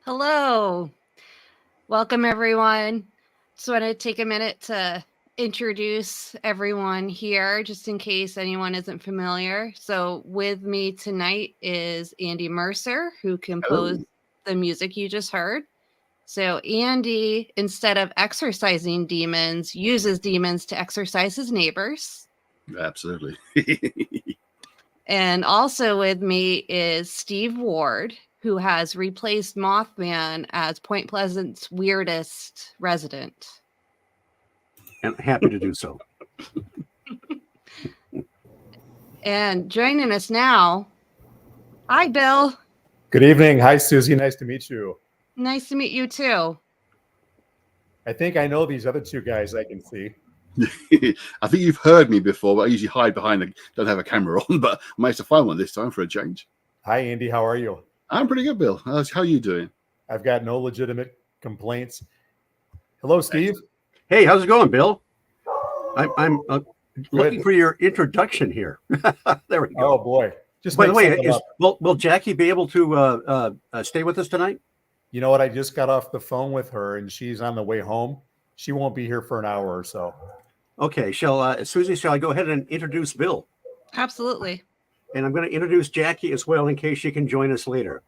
Hello. Welcome, everyone. Just want to take a minute to introduce everyone here, just in case anyone isn't familiar. So, with me tonight is Andy Mercer, who composed Hello. the music you just heard. So, Andy, instead of exorcising demons, uses demons to exorcise his neighbors. Absolutely. And also with me is Steve Ward, who has replaced Mothman as Point Pleasant's weirdest resident. And happy to do so. And joining us now, hi, Bill. Good evening. Hi, Susie. Nice to meet you. Nice to meet you too. I think I know these other two guys I can see. I think you've heard me before, but I usually hide don't have a camera on, but I managed to find one this time for a change. Hi, Andy. How are you? I'm pretty good, Bill. How are you doing? I've got no legitimate complaints. Hello, Steve. Hey, how's it going, Bill? I'm looking for your introduction here. There we go. Oh, boy. Just By the way, something up. will Jackie be able to stay with us tonight? You know what? I just got off the phone with her, and she's on the way home. She won't be here for an hour or so. Okay, Susie, shall I go ahead and introduce Bill? Absolutely. And I'm going to introduce Jackie as well in case she can join us later.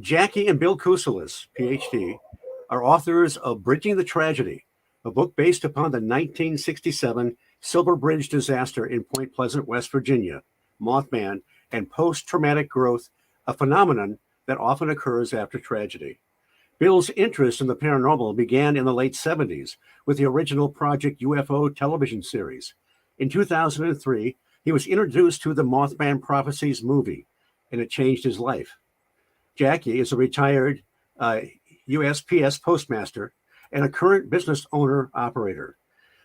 Jackie and Bill Kuselis, PhD, are authors of Bridging the Tragedy, a book based upon the 1967 Silver Bridge disaster in Point Pleasant, West Virginia, Mothman, and post-traumatic growth, a phenomenon that often occurs after tragedy. Bill's interest in the paranormal began in the late 70s with the original Project UFO television series. In 2003, he was introduced to the Mothman Prophecies movie, and it changed his life. Jackie is a retired USPS postmaster and a current business owner-operator.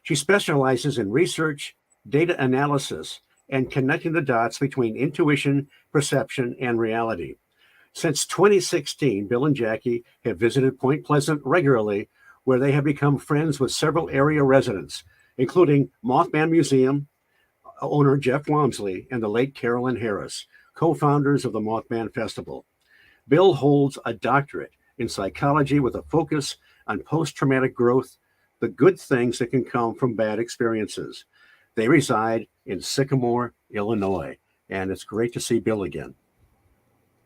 She specializes in research, data analysis, and connecting the dots between intuition, perception, and reality. Since 2016, Bill and Jackie have visited Point Pleasant regularly, where they have become friends with several area residents, including Mothman Museum owner Jeff Wamsley and the late Carolyn Harris, co-founders of the Mothman Festival. Bill holds a doctorate in psychology with a focus on post-traumatic growth, the good things that can come from bad experiences. They reside in Sycamore, Illinois, and it's great to see Bill again.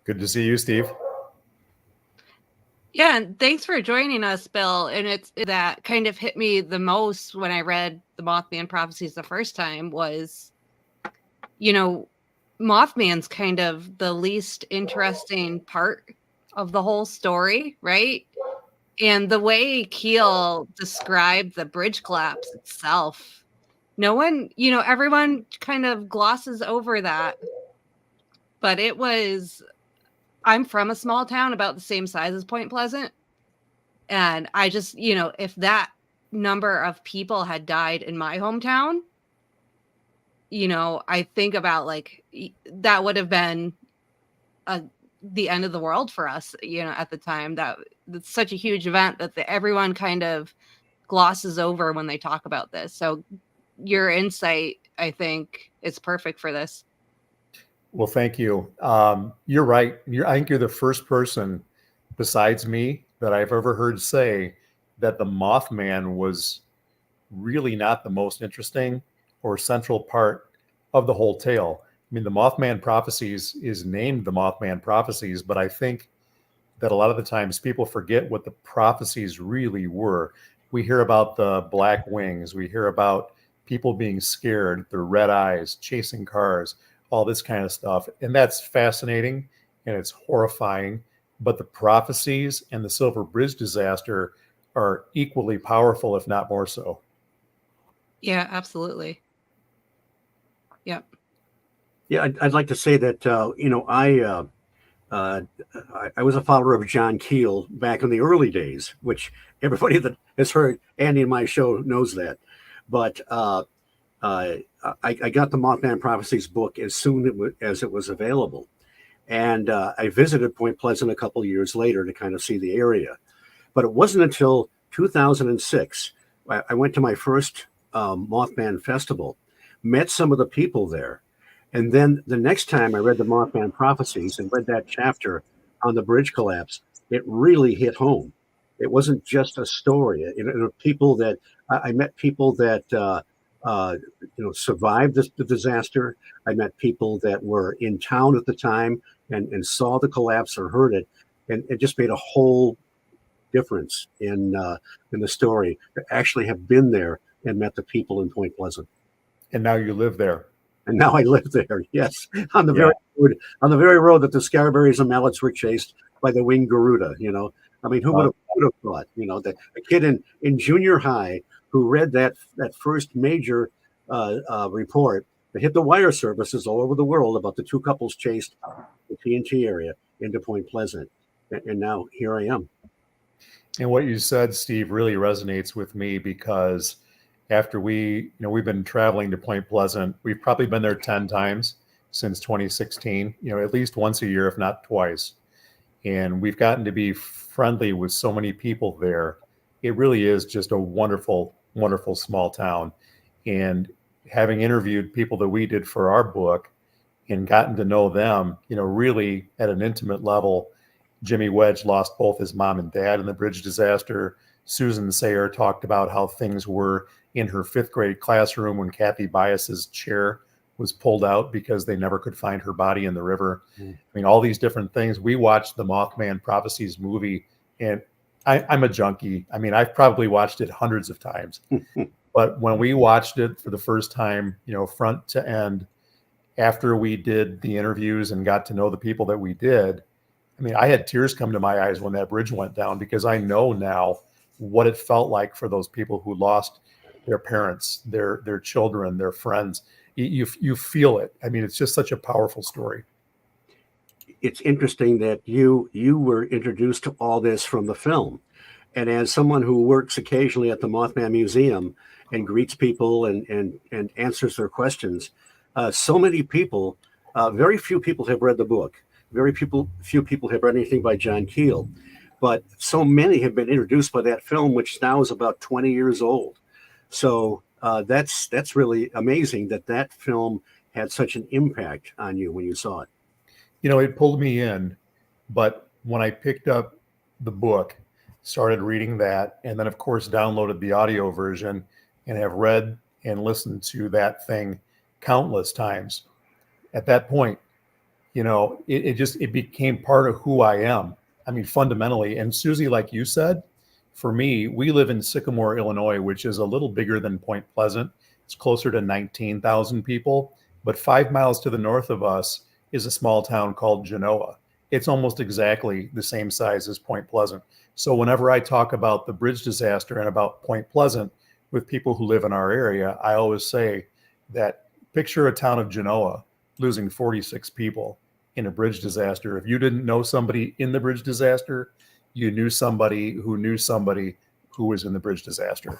Good to see you, Steve. Yeah, and thanks for joining us, Bill. And it's that kind of hit me the most when I read the Mothman Prophecies the first time was, Mothman's kind of the least interesting part of the whole story, right? And the way Keel described the bridge collapse itself, everyone kind of glosses over that. But I'm from a small town about the same size as Point Pleasant. And I just, if that number of people had died in my hometown, I think about that would have been the end of the world for us, at the time. That's such a huge event that everyone kind of glosses over when they talk about this. So your insight, I think, is perfect for this. Well, thank you. You're right. I think you're the first person besides me that I've ever heard say that the Mothman was really not the most interesting or central part of the whole tale. I mean, the Mothman Prophecies is named the Mothman Prophecies, but I think that a lot of the times people forget what the prophecies really were. We hear about the black wings. We hear about people being scared, their red eyes, chasing cars, all this kind of stuff. And that's fascinating and it's horrifying. But the prophecies and the Silver Bridge disaster are equally powerful, if not more so. Yeah, absolutely. Yep. Yeah, I'd like to say that, I was a follower of John Keel back in the early days, which everybody that has heard Andy and my show knows that. But I got the Mothman Prophecies book as soon as it was available. And I visited Point Pleasant a couple of years later to kind of see the area. But it wasn't until 2006, I went to my first Mothman Festival, met some of the people there. And then the next time I read the Mothman Prophecies and read that chapter on the bridge collapse, it really hit home. It wasn't just a story. People that I met people that survived the disaster. I met people that were in town at the time and saw the collapse or heard it, and it just made a whole difference in the story. To actually have been there and met the people in Point Pleasant. And now you live there. And now I live there. Yes, on the Yeah. very road that the Scarberries and Mallets were chased by the winged Garuda. I mean, who would have thought? That a kid in junior high who read that first major report that hit the wire services all over the world about the two couples chased the TNT area into Point Pleasant, and now here I am. And what you said, Steve, really resonates with me because after we've been traveling to Point Pleasant, we've probably been there 10 times since 2016, at least once a year, if not twice. And we've gotten to be friendly with so many people there. It really is just a wonderful, wonderful small town. And having interviewed people that we did for our book and gotten to know them, really at an intimate level. Jimmy Wedge lost both his mom and dad in the bridge disaster. Susan Sayer talked about how things were in her 5th grade classroom when Kathy Bias's chair was pulled out because they never could find her body in the river. I mean, all these different things. We watched the Mothman Prophecies movie, and I'm a junkie. I mean, I've probably watched it hundreds of times. But when we watched it for the first time, front to end, after we did the interviews and got to know the people that we did, I mean, I had tears come to my eyes when that bridge went down because I know now what it felt like for those people who lost their parents, their children, their friends. You feel it. I mean, it's just such a powerful story. It's interesting that you were introduced to all this from the film. And as someone who works occasionally at the Mothman Museum and greets people and answers their questions, so many people, very few people have read the book. Few people have read anything by John Keel, but so many have been introduced by that film, which now is about 20 years old. So that's really amazing that film had such an impact on you when you saw it. It pulled me in, but when I picked up the book, started reading that, and then of course downloaded the audio version and have read and listened to that thing countless times. At that point, it became part of who I am. I mean, fundamentally. And Susie, like you said, for me, we live in Sycamore, Illinois, which is a little bigger than Point Pleasant. It's closer to 19,000 people, but 5 miles to the north of us is a small town called Genoa. It's almost exactly the same size as Point Pleasant. So whenever I talk about the bridge disaster and about Point Pleasant with people who live in our area, I always say that picture a town of Genoa losing 46 people in a bridge disaster. If you didn't know somebody in the bridge disaster, you knew somebody who was in the bridge disaster.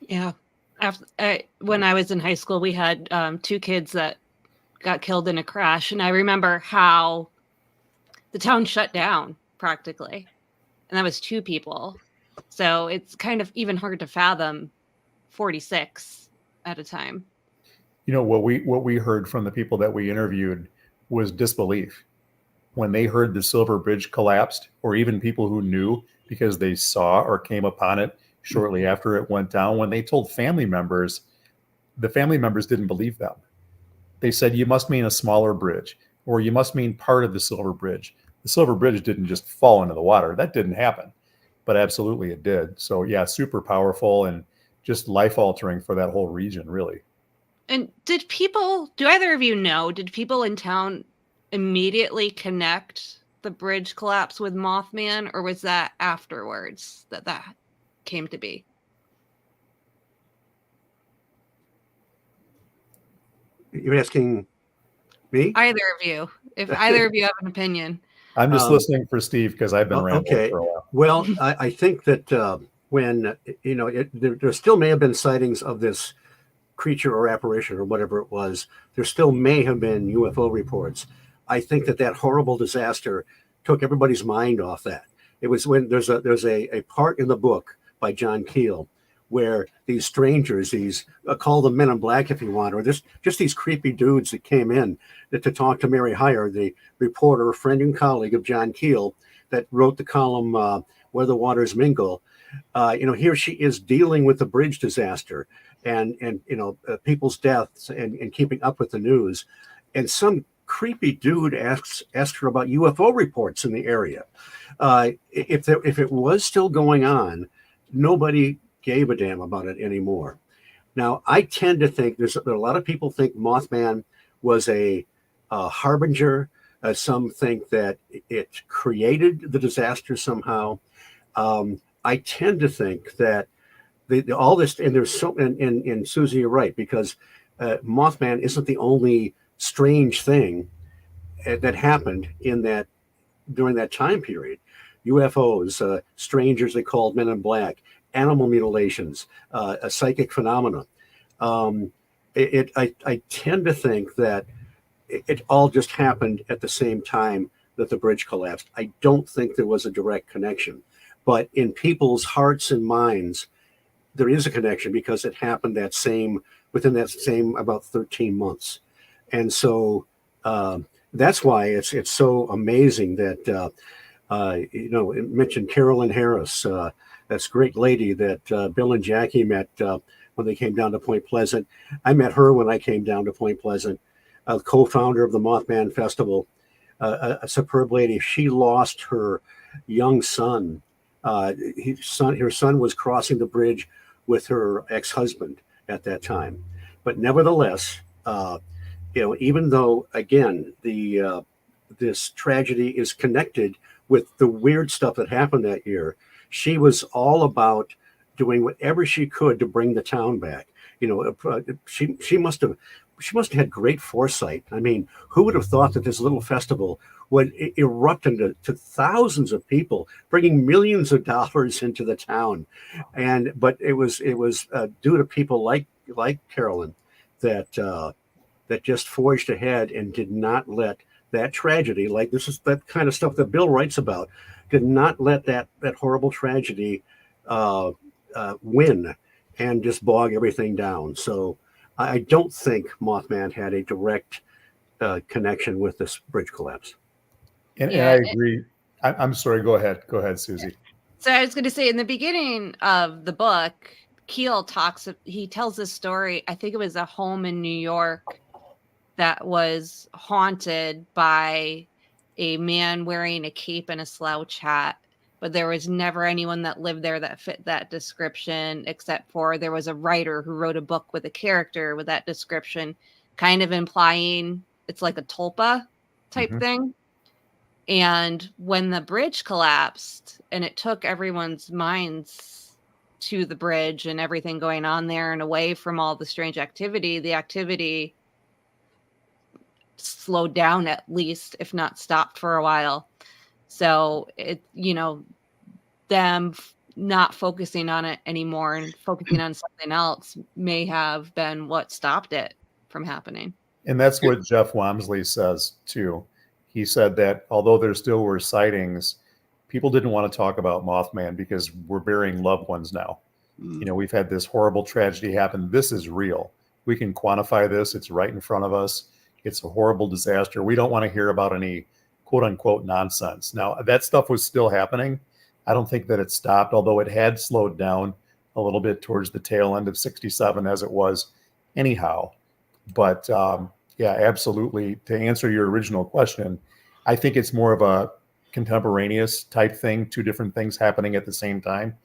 Yeah. When I was in high school, we had 2 kids that got killed in a crash. And I remember how the town shut down practically. And that was 2 people. So it's kind of even hard to fathom 46 at a time. What we heard from the people that we interviewed was disbelief. When they heard the Silver Bridge collapsed, or even people who knew because they saw or came upon it shortly after it went down, when they told family members, the family members didn't believe them. They said, you must mean a smaller bridge, or you must mean part of the Silver Bridge. The Silver Bridge didn't just fall into the water. That didn't happen, but absolutely it did. So yeah, super powerful and just life altering for that whole region, really. And do either of you know, did people in town immediately connect the bridge collapse with Mothman, or was that afterwards that came to be? You're asking me? Either of you, if either of you have an opinion. I'm just listening for Steve because I've been rambling okay. for a while. Well, I think that when there still may have been sightings of this creature or apparition or whatever it was. There still may have been UFO reports. I think that horrible disaster took everybody's mind off that. It was when there's a part in the book by John Keel where these strangers, these call them men in black if you want, or just these creepy dudes that came in to talk to Mary Hyre, the reporter, friend and colleague of John Keel, that wrote the column Where the Waters Mingle. Here she is dealing with the bridge disaster and people's deaths and keeping up with the news, and some creepy dude asks her about UFO reports in the area. If it was still going on, nobody gave a damn about it anymore. Now, I tend to think there are a lot of people think Mothman was a harbinger. Some think that it created the disaster somehow. I tend to think that all this, and there's so, and Susie, you're right, because Mothman isn't the only strange thing that happened during that time period. UFOs, strangers they called men in black, animal mutilations, a psychic phenomena. I tend to think that it all just happened at the same time that the bridge collapsed. I don't think there was a direct connection, but in people's hearts and minds, there is a connection because it happened within that same about 13 months. And so that's why it's so amazing that, it mentioned Carolyn Harris, that's a great lady that Bill and Jackie met when they came down to Point Pleasant. I met her when I came down to Point Pleasant, co-founder of the Mothman Festival, a superb lady. She lost her young son. Her son was crossing the bridge with her ex-husband at that time. But nevertheless, even though, again, this tragedy is connected with the weird stuff that happened that year, she was all about doing whatever she could to bring the town back. She must have had great foresight. I mean, who would have thought that this little festival would erupt into thousands of people, bringing millions of dollars into the town? But it was due to people like Carolyn that just forged ahead and did not let that tragedy, like this is that kind of stuff that Bill writes about, did not let that horrible tragedy win and just bog everything down. So I don't think Mothman had a direct connection with this bridge collapse. And I agree. I'm sorry. Go ahead, Susie. So I was going to say, in the beginning of the book, Keel tells this story. I think it was a home in New York that was haunted by a man wearing a cape and a slouch hat, but there was never anyone that lived there that fit that description, except for there was a writer who wrote a book with a character with that description, kind of implying it's like a tulpa type thing. And when the bridge collapsed and it took everyone's minds to the bridge and everything going on there and away from all the strange activity, the activity slowed down, at least, if not stopped for a while. So them not focusing on it anymore and focusing on something else may have been what stopped it from happening. And that's what Jeff Wamsley says too. He said that although there still were sightings, people didn't want to talk about Mothman because we're burying loved ones now. We've had this horrible tragedy happen. This is real. We can quantify this. It's right in front of us. It's a horrible disaster. We don't want to hear about any quote unquote nonsense. Now, that stuff was still happening. I don't think that it stopped, although it had slowed down a little bit towards the tail end of 67 as it was anyhow. But yeah, absolutely. To answer your original question, I think it's more of a contemporaneous type thing, two different things happening at the same time.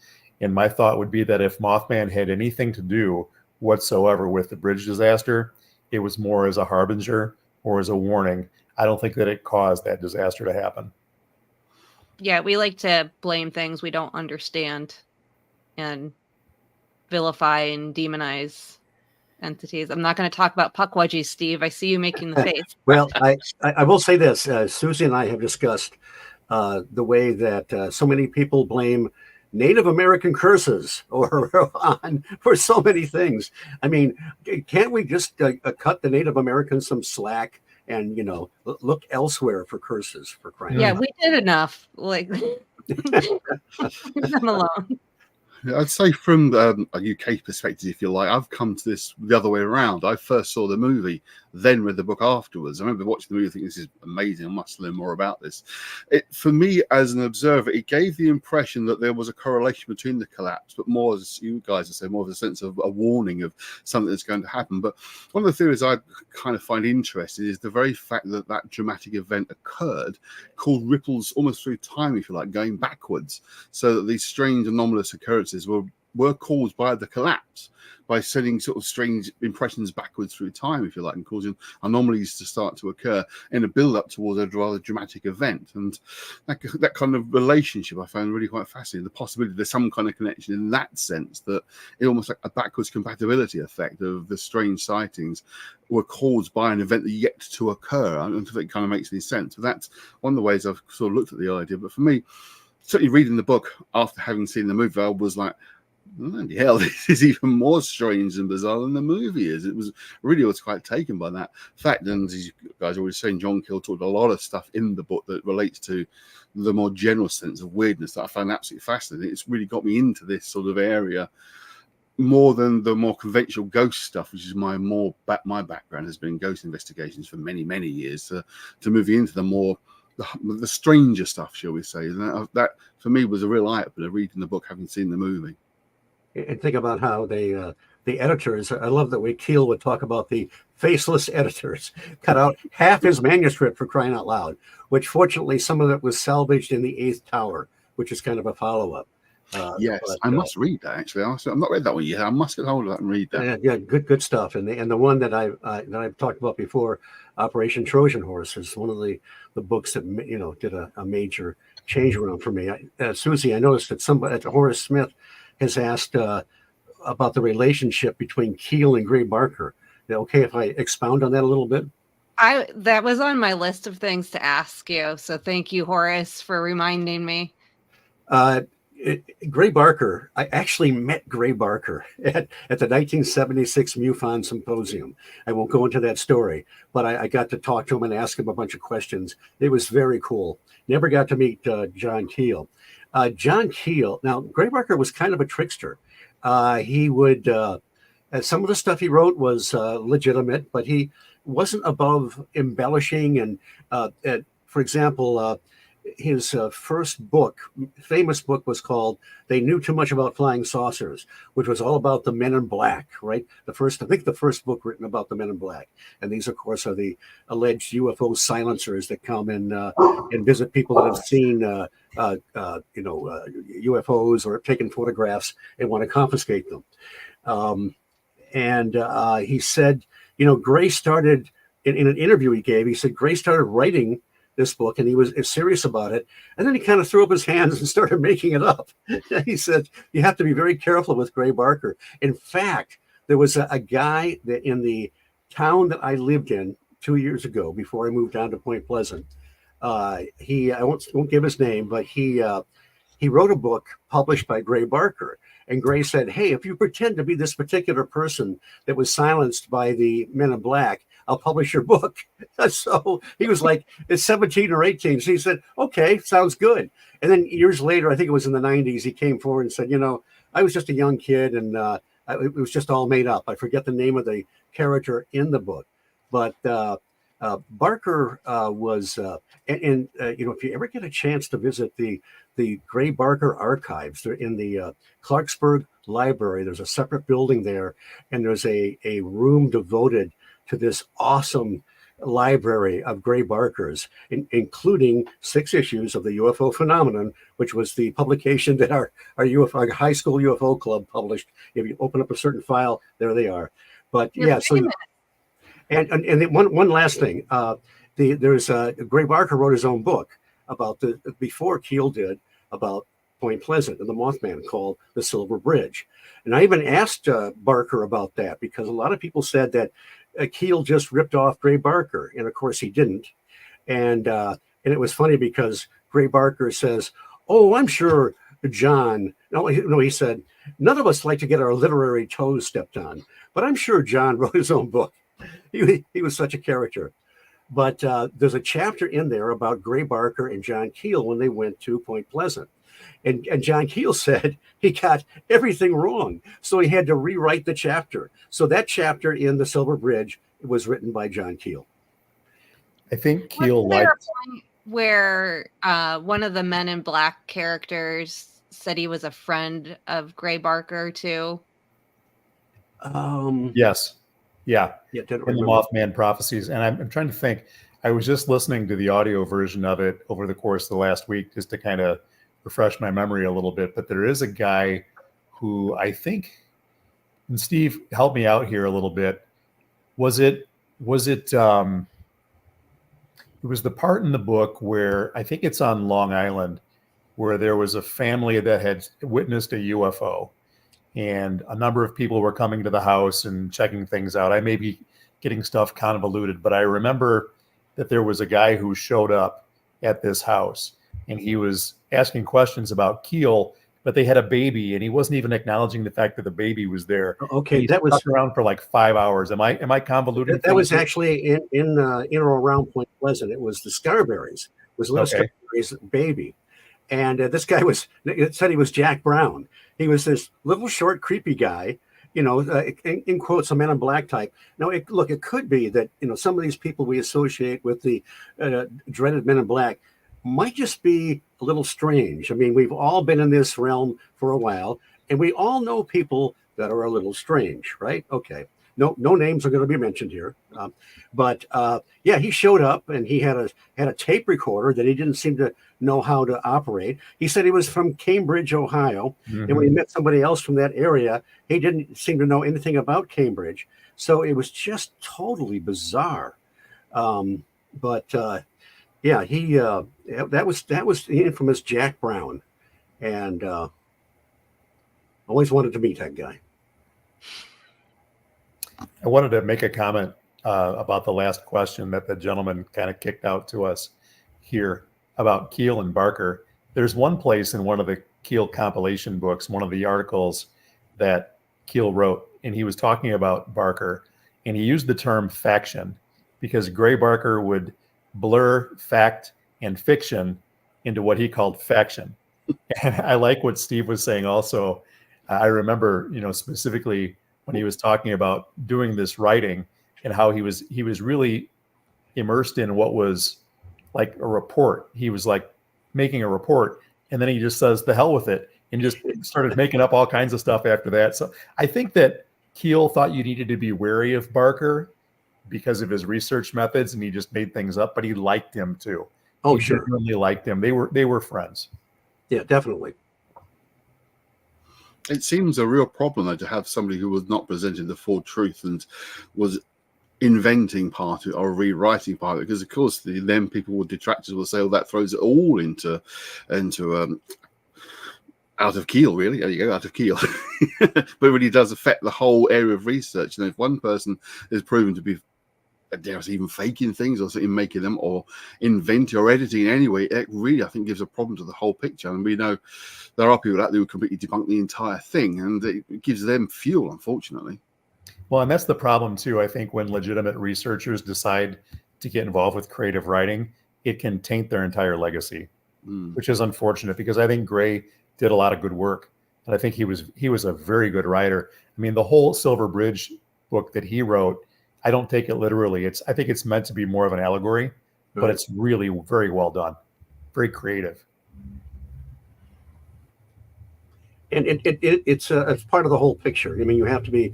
And my thought would be that if Mothman had anything to do whatsoever with the bridge disaster, it was more as a harbinger or as a warning. I don't think that it caused that disaster to happen. Yeah, we like to blame things we don't understand and vilify and demonize entities. I'm not going to talk about puckwudgies, Steve. I see you making the face. Well, I will say this. Susie and I have discussed the way that so many people blame Native American curses for so many things. I mean, can't we just cut the Native Americans some slack and, look elsewhere for curses, for crying out loud? Yeah, we did enough. Like, leave them alone. I'd say from a UK perspective, if you like, I've come to this the other way around. I first saw the movie, then read the book afterwards. I remember watching the movie thinking, this is amazing, I must learn more about this. For me, as an observer, it gave the impression that there was a correlation between the collapse, but more, as you guys have said, more of a sense of a warning of something that's going to happen. But one of the theories I kind of find interesting is the very fact that that dramatic event occurred caused ripples almost through time, if you like, going backwards, so that these strange anomalous occurrences were caused by the collapse, by sending sort of strange impressions backwards through time, if you like, and causing anomalies to start to occur in a build-up towards a rather dramatic event. And that kind of relationship I found really quite fascinating. The possibility there's some kind of connection in that sense, that it almost like a backwards compatibility effect of the strange sightings were caused by an event that yet to occur. I don't know if it kind of makes any sense. But that's one of the ways I've sort of looked at the idea. But for me, certainly reading the book after having seen the movie, I was like, bloody hell, this is even more strange and bizarre than the movie is. It was quite taken by that fact. And as you guys are always saying, John Keel talked a lot of stuff in the book that relates to the more general sense of weirdness that I found absolutely fascinating. It's really got me into this sort of area more than the more conventional ghost stuff, which is my background has been ghost investigations for many, many years, to moving into the more the stranger stuff, shall we say. And that for me was a real eye-opener reading the book, having seen the movie. And think about how the editors, I love that way Keel would talk about the faceless editors, cut out half his manuscript, for crying out loud, which fortunately some of it was salvaged in the Eighth Tower, which is kind of a follow-up. Yes, but, I must read that actually. I've not read that one yet. I must get hold of that and read that. Yeah, good stuff. And the one that I've talked about before, Operation Trojan Horse, is one of the books that did a major change around for me. Susie, I noticed that Horace Smith has asked about the relationship between Keel and Gray Barker. Is it okay if I expound on that a little bit? That was on my list of things to ask you. So thank you, Horace, for reminding me. Gray Barker, I actually met Gray Barker at the 1976 MUFON Symposium. I won't go into that story, but I got to talk to him and ask him a bunch of questions. It was very cool. Never got to meet John Keel. John Keel, now Gray Barker was kind of a trickster. He would, some of the stuff he wrote was legitimate, but he wasn't above embellishing. And for example, his first book, famous book, was called They Knew Too Much About Flying Saucers, which was all about the Men in Black, right? I think the first book written about the Men in Black. And these, of course, are the alleged UFO silencers that come and visit people that have seen UFOs or have taken photographs and want to confiscate them. He said, Gray started, in an interview he gave, he said Gray started writing this book and he was serious about it, and then he kind of threw up his hands and started making it up. He said you have to be very careful with Gray Barker. In fact, there was a guy that in the town that I lived in 2 years ago before I moved down to Point Pleasant. I won't give his name, but he wrote a book published by Gray Barker. And Gray said, hey, if you pretend to be this particular person that was silenced by the Men in Black, I'll publish your book. So he was like, it's 17 or 18. So he said, okay, sounds good. And then years later, I think it was in the 90s, he came forward and said, I was just a young kid and it was just all made up. I forget the name of the character in the book. But Barker was, if you ever get a chance to visit the Gray Barker archives, they're in the Clarksburg Library. There's a separate building there, and there's a room devoted to this awesome library of Gray Barkers, including 6 issues of the UFO Phenomenon, which was the publication that our high school UFO club published. If you open up a certain file, there they are. But yeah, so and one last thing, there's Gray Barker wrote his own book about before Keel did, about Point Pleasant and the Mothman, called The Silver Bridge. And I even asked Barker about that, because a lot of people said that Keel just ripped off Gray Barker, and of course he didn't. And it was funny because Gray Barker says, "Oh, I'm sure John." No, he said, "None of us like to get our literary toes stepped on, but I'm sure John wrote his own book." He was such a character. But there's a chapter in there about Gray Barker and John Keel when they went to Point Pleasant. And John Keel said he got everything wrong, so he had to rewrite the chapter. So that chapter in The Silver Bridge was written by John Keel. I think Keel Wasn't there liked. a point where one of the Men in Black characters said he was a friend of Gray Barker too? Yes. Yeah. Yeah, didn't In the remember. Mothman Prophecies. And I'm trying to think. I was just listening to the audio version of it over the course of the last week just to kind of refresh my memory a little bit. But there is a guy who I think, and Steve, help me out here a little bit. It was the part in the book where I think it's on Long Island where there was a family that had witnessed a UFO and a number of people were coming to the house and checking things out. I may be getting stuff convoluted, but I remember that there was a guy who showed up at this house and he was asking questions about Keel, but they had a baby and he wasn't even acknowledging the fact that the baby was there. Okay, he that was stuck around for like 5 hours. Am I convoluting? that was things? actually in or around Point Pleasant. It was the Scarberries. It was little Okay. Scarberries' baby, and this guy it said he was Jack Brown. He was this little short, creepy guy. In quotes, a Man in Black type. Now, it could be that some of these people we associate with the dreaded Men in Black might just be a little strange. I mean, we've all been in this realm for a while, and we all know people that are a little strange, right? Okay. No names are going to be mentioned here, but yeah, he showed up and he had a tape recorder that he didn't seem to know how to operate. He said he was from Cambridge, Ohio, and when he met somebody else from that area, he didn't seem to know anything about Cambridge. So it was just totally bizarre. But yeah, he that was the infamous Jack Brown, and always wanted to meet that guy. I wanted to make a comment about the last question that the gentleman kind of kicked out to us here about Keel and Barker. There's one place in one of the Keel compilation books, one of the articles that Keel wrote, and he was talking about Barker, and he used the term faction because Gray Barker would blur fact and fiction into what he called faction. And I like what Steve was saying also. I remember, specifically when he was talking about doing this writing and how he was really immersed in what was like a report. He was like making a report, and then he just says, the hell with it, and just started making up all kinds of stuff after that. So I think that Keel thought you needed to be wary of Barker because of his research methods, and he just made things up, but he liked him too. Oh, he sure. genuinely liked him. They were friends. Yeah, definitely. It seems a real problem, though, to have somebody who was not presenting the full truth and was inventing part of it or rewriting part of it, because of course then people with detractors will say, "Oh, that throws it all into out of Keel." Really, there you go, out of Keel. But it really does affect the whole area of research. If one person is proven to be, dare I say, even faking things or in making them or inventing or editing in any way, it really, I think, gives a problem to the whole picture. And we know there are people out there who completely debunk the entire thing, and it gives them fuel, unfortunately. Well, and that's the problem too. I think when legitimate researchers decide to get involved with creative writing, it can taint their entire legacy, which is unfortunate because I think Gray did a lot of good work, and I think he was a very good writer. I mean, the whole Silver Bridge book that he wrote, I don't take it literally. I think it's meant to be more of an allegory, but it's really very well done, very creative. And it's part of the whole picture. I mean, you have to be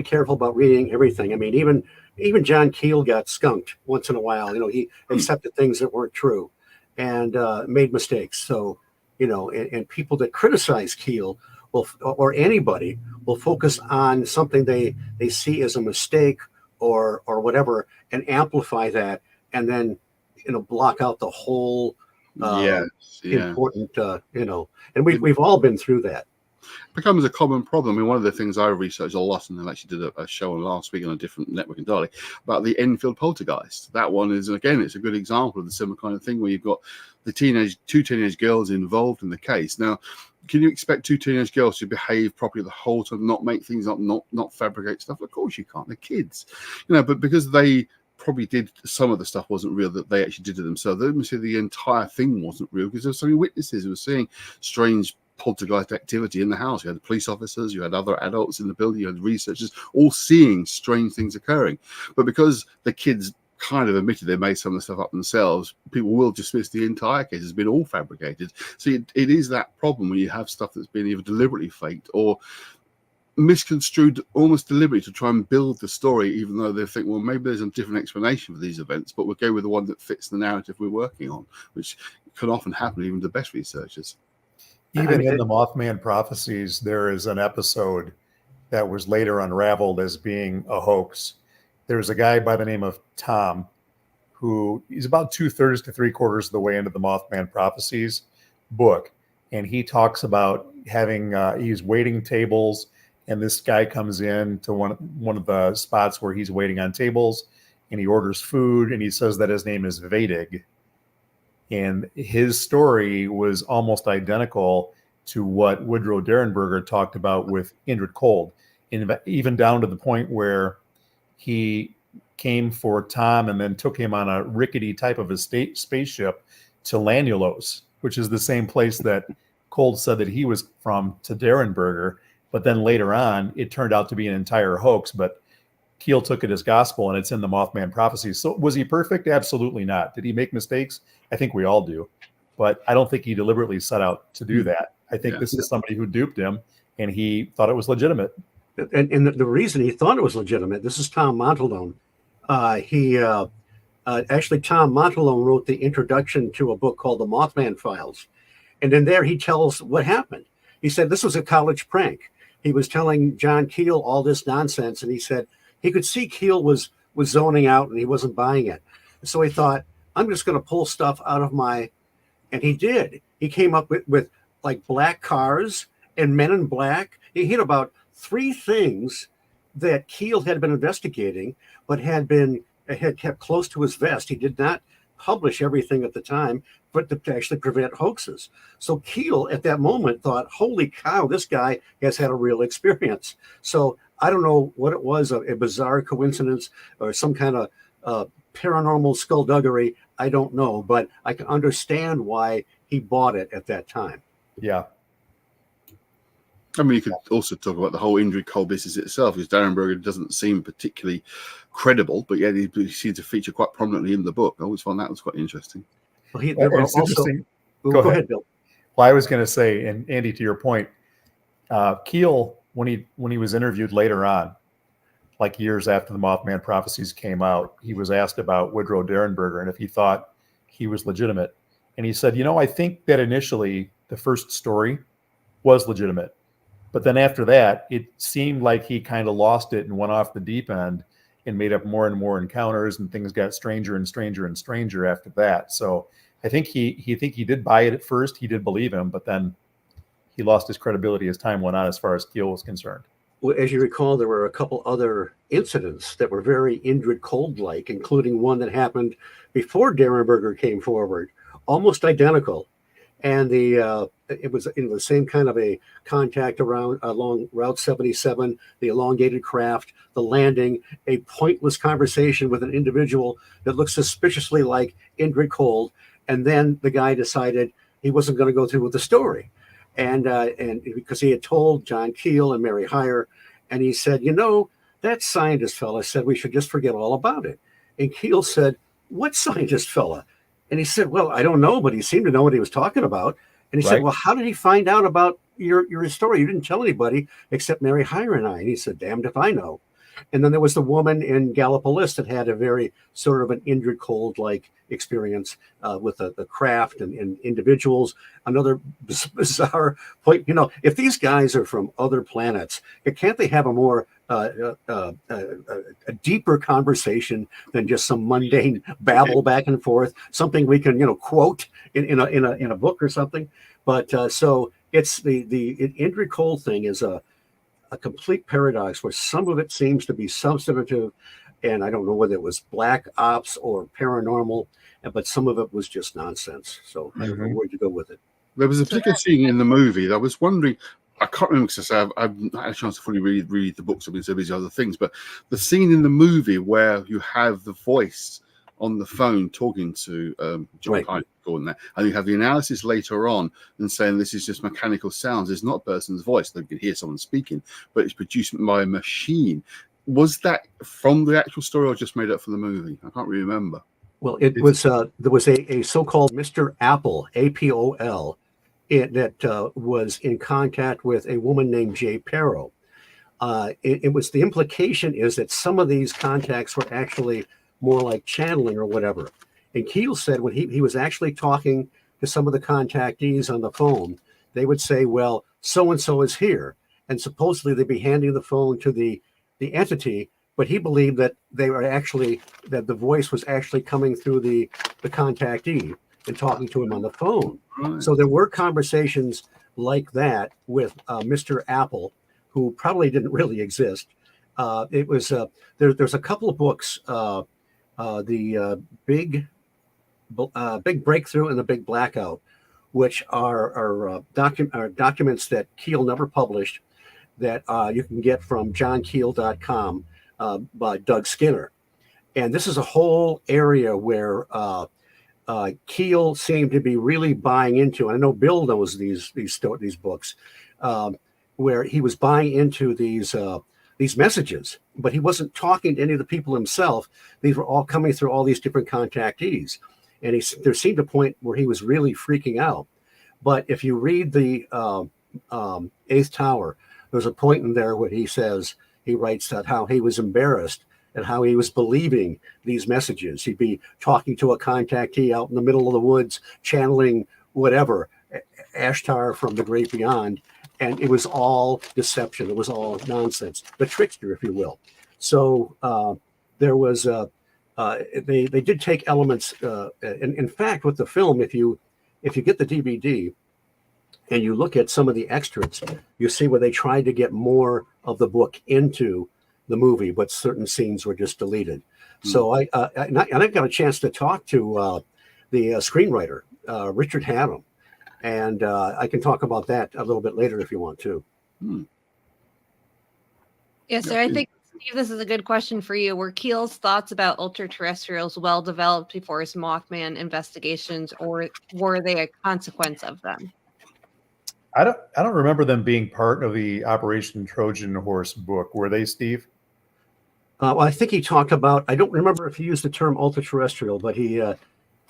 careful about reading everything. I mean, even John Keel got skunked once in a while. He accepted things that weren't true, and made mistakes. So, and people that criticize Keel or anybody will focus on something they see as a mistake or whatever, and amplify that, and then block out the whole important. And we've all been through that. Becomes a common problem. I mean, one of the things I researched a lot, and I actually did a show last week on a different network entirely about the Enfield poltergeist. That one is, again, it's a good example of the similar kind of thing where you've got the two teenage girls involved in the case. Now, can you expect two teenage girls to behave properly the whole time, not make things up, not fabricate stuff? Of course you can't. They're kids, but because they probably did some of the stuff wasn't real that they actually did to themselves. They didn't say the entire thing wasn't real because there were so many witnesses who were seeing strange poltergeist activity in the house. You had police officers, you had other adults in the building, you had researchers all seeing strange things occurring. But because the kids kind of admitted they made some of the stuff up themselves, people will dismiss the entire case as being all fabricated. So it is that problem when you have stuff that's been either deliberately faked or misconstrued almost deliberately to try and build the story, even though they think, well, maybe there's a different explanation for these events, but we'll go with the one that fits the narrative we're working on, which can often happen even to the best researchers. Even in the Mothman Prophecies, there is an episode that was later unraveled as being a hoax. There's a guy by the name of Tom who is about 2/3 to 3/4 of the way into the Mothman Prophecies book. And he talks about having, he's waiting tables, and this guy comes in to one of the spots where he's waiting on tables, and he orders food, and he says that his name is Vadig. And his story was almost identical to what Woodrow Derenberger talked about with Indrid Cold, and even down to the point where he came for Tom and then took him on a rickety type of a spaceship to Lanulos, which is the same place that Cold said that he was from, to Derenberger. But then later on, it turned out to be an entire hoax. But Keel took it as gospel, and it's in the Mothman Prophecies. So was he perfect? Absolutely not. Did he make mistakes? I think we all do. But I don't think he deliberately set out to do that. I think this is somebody who duped him, and he thought it was legitimate. And the reason he thought it was legitimate, this is Tom Montalone. Actually, Tom Montalone wrote the introduction to a book called The Mothman Files. And in there, he tells what happened. He said this was a college prank. He was telling John Keel all this nonsense, and he said he could see Keel was zoning out and he wasn't buying it. So he thought, I'm just going to pull stuff out of my... And he did. He came up with like black cars and men in black. He hit about 3 things that Keel had been investigating, but had kept close to his vest. He did not publish everything at the time, but to actually prevent hoaxes. So Keel at that moment thought, holy cow, this guy has had a real experience. So I don't know what it was, a bizarre coincidence or some kind of paranormal skullduggery. I don't know, but I can understand why he bought it at that time. Yeah. I mean, you could also talk about the whole Indrid Cold business itself, because Derenberger doesn't seem particularly credible, but yet he seems to feature quite prominently in the book. I always found that was quite interesting. Well, interesting. Go ahead, Bill. Well, I was going to say, and Andy, to your point, Keel, when he was interviewed later on, like years after the Mothman Prophecies came out, he was asked about Woodrow Derenberger and if he thought he was legitimate. And he said, I think that initially the first story was legitimate. But then after that, it seemed like he kind of lost it and went off the deep end and made up more and more encounters, and things got stranger and stranger and stranger after that. So I think he did buy it at first. He did believe him, but then he lost his credibility as time went on as far as Keel was concerned. Well, as you recall, there were a couple other incidents that were very Indrid Cold-like, including one that happened before Derenberger came forward, almost identical. And it was in the same kind of a contact along Route 77, the elongated craft, the landing, a pointless conversation with an individual that looked suspiciously like Indrid Cold. And then the guy decided he wasn't going to go through with the story. And because he had told John Keel and Mary Heyer, and he said, that scientist fella said we should just forget all about it. And Keel said, what scientist fella? And he said, well, I don't know, but he seemed to know what he was talking about. And he said, well, how did he find out about your story? You didn't tell anybody except Mary Heyer and I. And he said, damned if I know. And then there was the woman in Gallipolis that had a very sort of an Indrid Cold-like experience with the craft and individuals. Another bizarre point, if these guys are from other planets, can't they have a more a deeper conversation than just some mundane babble back and forth, something we can quote in a book or something? But so it's the Indrid Cold thing is a complete paradox where some of it seems to be substantive, and I don't know whether it was black ops or paranormal, but some of it was just nonsense. So I don't know where to go with it. There was a particular scene in the movie that I was wondering, I can't remember because I've not had a chance to fully read the books. I've been so busy with other things. But the scene in the movie where you have the voice on the phone talking to John Keel, and you have the analysis later on and saying this is just mechanical sounds. It's not a person's voice. They can hear someone speaking, but it's produced by a machine. Was that from the actual story or just made up for the movie? I can't really remember. Well, it was there was a so-called Mr. Apple, APOL, that was in contact with a woman named Jay Perro. It was, the implication is that some of these contacts were actually more like channeling or whatever. And Keel said when he was actually talking to some of the contactees on the phone, they would say, well, so-and-so is here. And supposedly they'd be handing the phone to the entity, but he believed that they were actually, that the voice was actually coming through the contactee and talking to him on the phone. Right. So there were conversations like that with Mr. Apple, who probably didn't really exist. It was there's a couple of books, the Big Breakthrough and the Big Blackout, which are documents that Keel never published, that you can get from johnkeel.com by Doug Skinner. And this is a whole area where Keel seemed to be really buying into, and I know Bill knows these books, where he was buying into these messages, but he wasn't talking to any of the people himself. These were all coming through all these different contactees. And there seemed a point where he was really freaking out. But if you read the Eighth Tower, there's a point in there where he writes that how he was embarrassed and how he was believing these messages. He'd be talking to a contactee out in the middle of the woods, channeling whatever, Ashtar from the great beyond. And it was all deception. It was all nonsense, the trickster, if you will. So there was, they did take elements. In fact, with the film, if you get the DVD and you look at some of the extras, you see where they tried to get more of the book into the movie, but certain scenes were just deleted. So I got a chance to talk to the screenwriter, Richard Haddam. And I can talk about that a little bit later if you want to. Yeah, so I think, Steve, this is a good question for you. Were Keel's thoughts about ultra-terrestrials well developed before his Mothman investigations, or were they a consequence of them? I don't remember them being part of the Operation Trojan Horse book. Were they, Steve? Well, I think he talked about, I don't remember if he used the term ultra-terrestrial, but he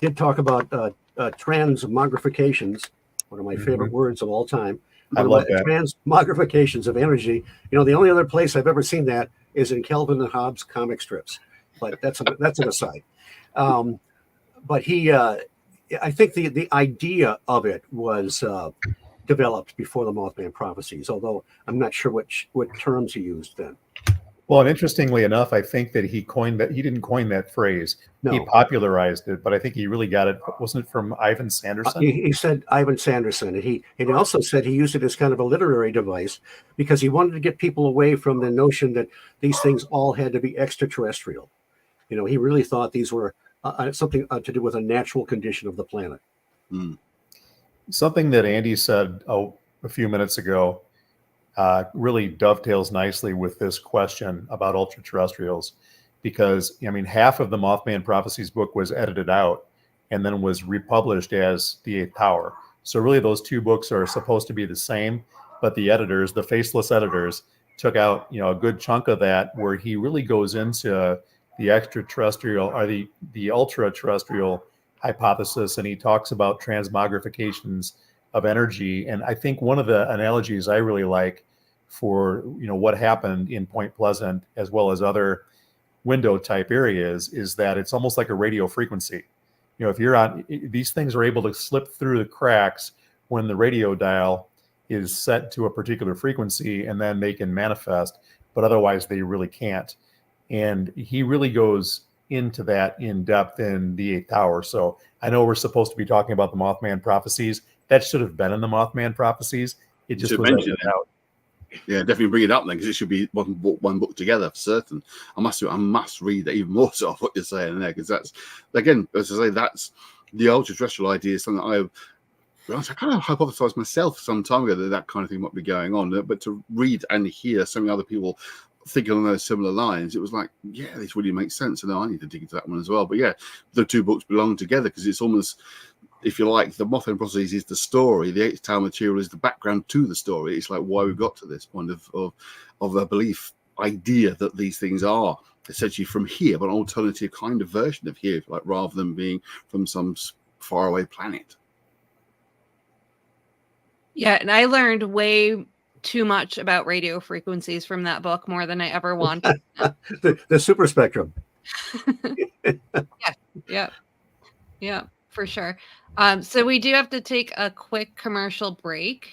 did talk about transmogrifications, one of my favorite words of all time. I love that. Transmogrifications of energy. You know, the only other place I've ever seen that is in Kelvin and Hobbes comic strips, but that's an aside. But he, I think the idea of it was developed before the Mothman Prophecies, although I'm not sure what terms he used then. Well, and interestingly enough, I think that he didn't coin that phrase. No. He popularized it, but I think he really got it. Wasn't it from Ivan Sanderson? He said Ivan Sanderson, and he also said he used it as kind of a literary device because he wanted to get people away from the notion that these things all had to be extraterrestrial. You know, he really thought these were something to do with a natural condition of the planet. Something that Andy said a few minutes ago really dovetails nicely with this question about ultra-terrestrials, because I mean, half of the Mothman Prophecies book was edited out and then was republished as The Eighth Tower. So really those two books are supposed to be the same, but the editors, the faceless editors, took out, you know, a good chunk of that, where he really goes into the extraterrestrial or the ultra-terrestrial hypothesis, and he talks about transmogrifications of energy. And I think one of the analogies I really like for, you know, what happened in Point Pleasant as well as other window type areas is that it's almost like a radio frequency. You know, if you're on, these things are able to slip through the cracks when the radio dial is set to a particular frequency, and then they can manifest, but otherwise they really can't. And he really goes into that in depth in The Eighth Tower. So I know we're supposed to be talking about the Mothman Prophecies. That should have been in the Mothman Prophecies. It just was edited out. Yeah, definitely bring it up then, because it should be one book together for certain. I must read that even more so of what you're saying there, because that's, again, as I say, that's the ultra-terrestrial idea is something be honest, I kind of hypothesized myself some time ago that kind of thing might be going on. But to read and hear so many other people thinking on those similar lines, it was like, yeah, this really makes sense. And I need to dig into that one as well. But yeah, the two books belong together because it's almost, if you like, the Mothman Prophecies is the story, the Eighth Tower material is the background to the story. It's like why we got to this point of a belief idea that these things are essentially from here, but an alternative kind of version of here, like rather than being from some faraway planet. Yeah, and I learned way too much about radio frequencies from that book, more than I ever wanted. The super spectrum. Yeah, for sure. So we do have to take a quick commercial break.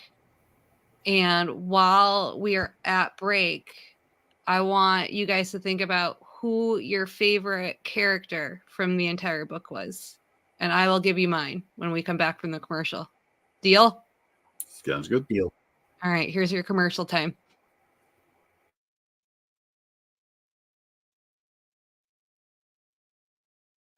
And while we are at break, I want you guys to think about who your favorite character from the entire book was. And I will give you mine when we come back from the commercial. Deal? Sounds good. Deal. All right, here's your commercial time.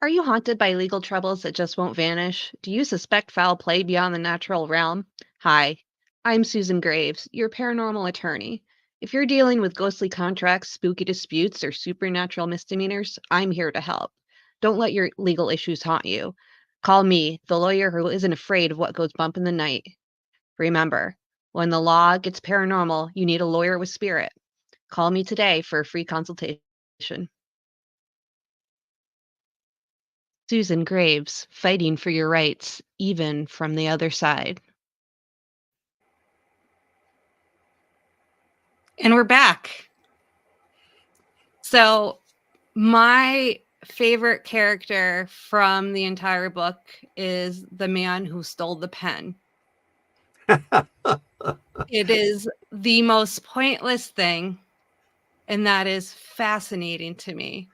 Are you haunted by legal troubles that just won't vanish? Do you suspect foul play beyond the natural realm? Hi, I'm Susan Graves, your paranormal attorney. If you're dealing with ghostly contracts, spooky disputes, or supernatural misdemeanors, I'm here to help. Don't let your legal issues haunt you. Call me, the lawyer who isn't afraid of what goes bump in the night. Remember, when the law gets paranormal, you need a lawyer with spirit. Call me today for a free consultation. Susan Graves, fighting for your rights, even from the other side. And we're back. So, my favorite character from the entire book is the man who stole the pen. It is the most pointless thing, and that is fascinating to me.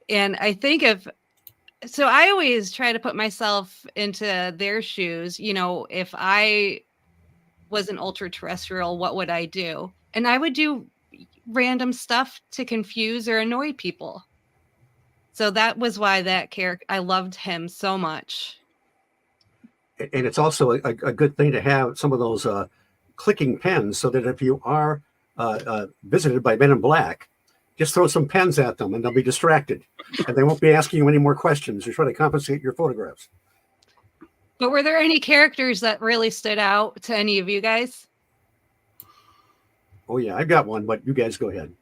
And I think so I always try to put myself into their shoes. You know, if I was an ultra terrestrial, what would I do? And I would do random stuff to confuse or annoy people. So that was why that character, I loved him so much. And it's also a good thing to have some of those clicking pens so that if you are visited by men in black, just throw some pens at them and they'll be distracted and they won't be asking you any more questions or try to compensate your photographs. But were there any characters that really stood out to any of you guys? Oh, yeah, I've got one, but you guys go ahead.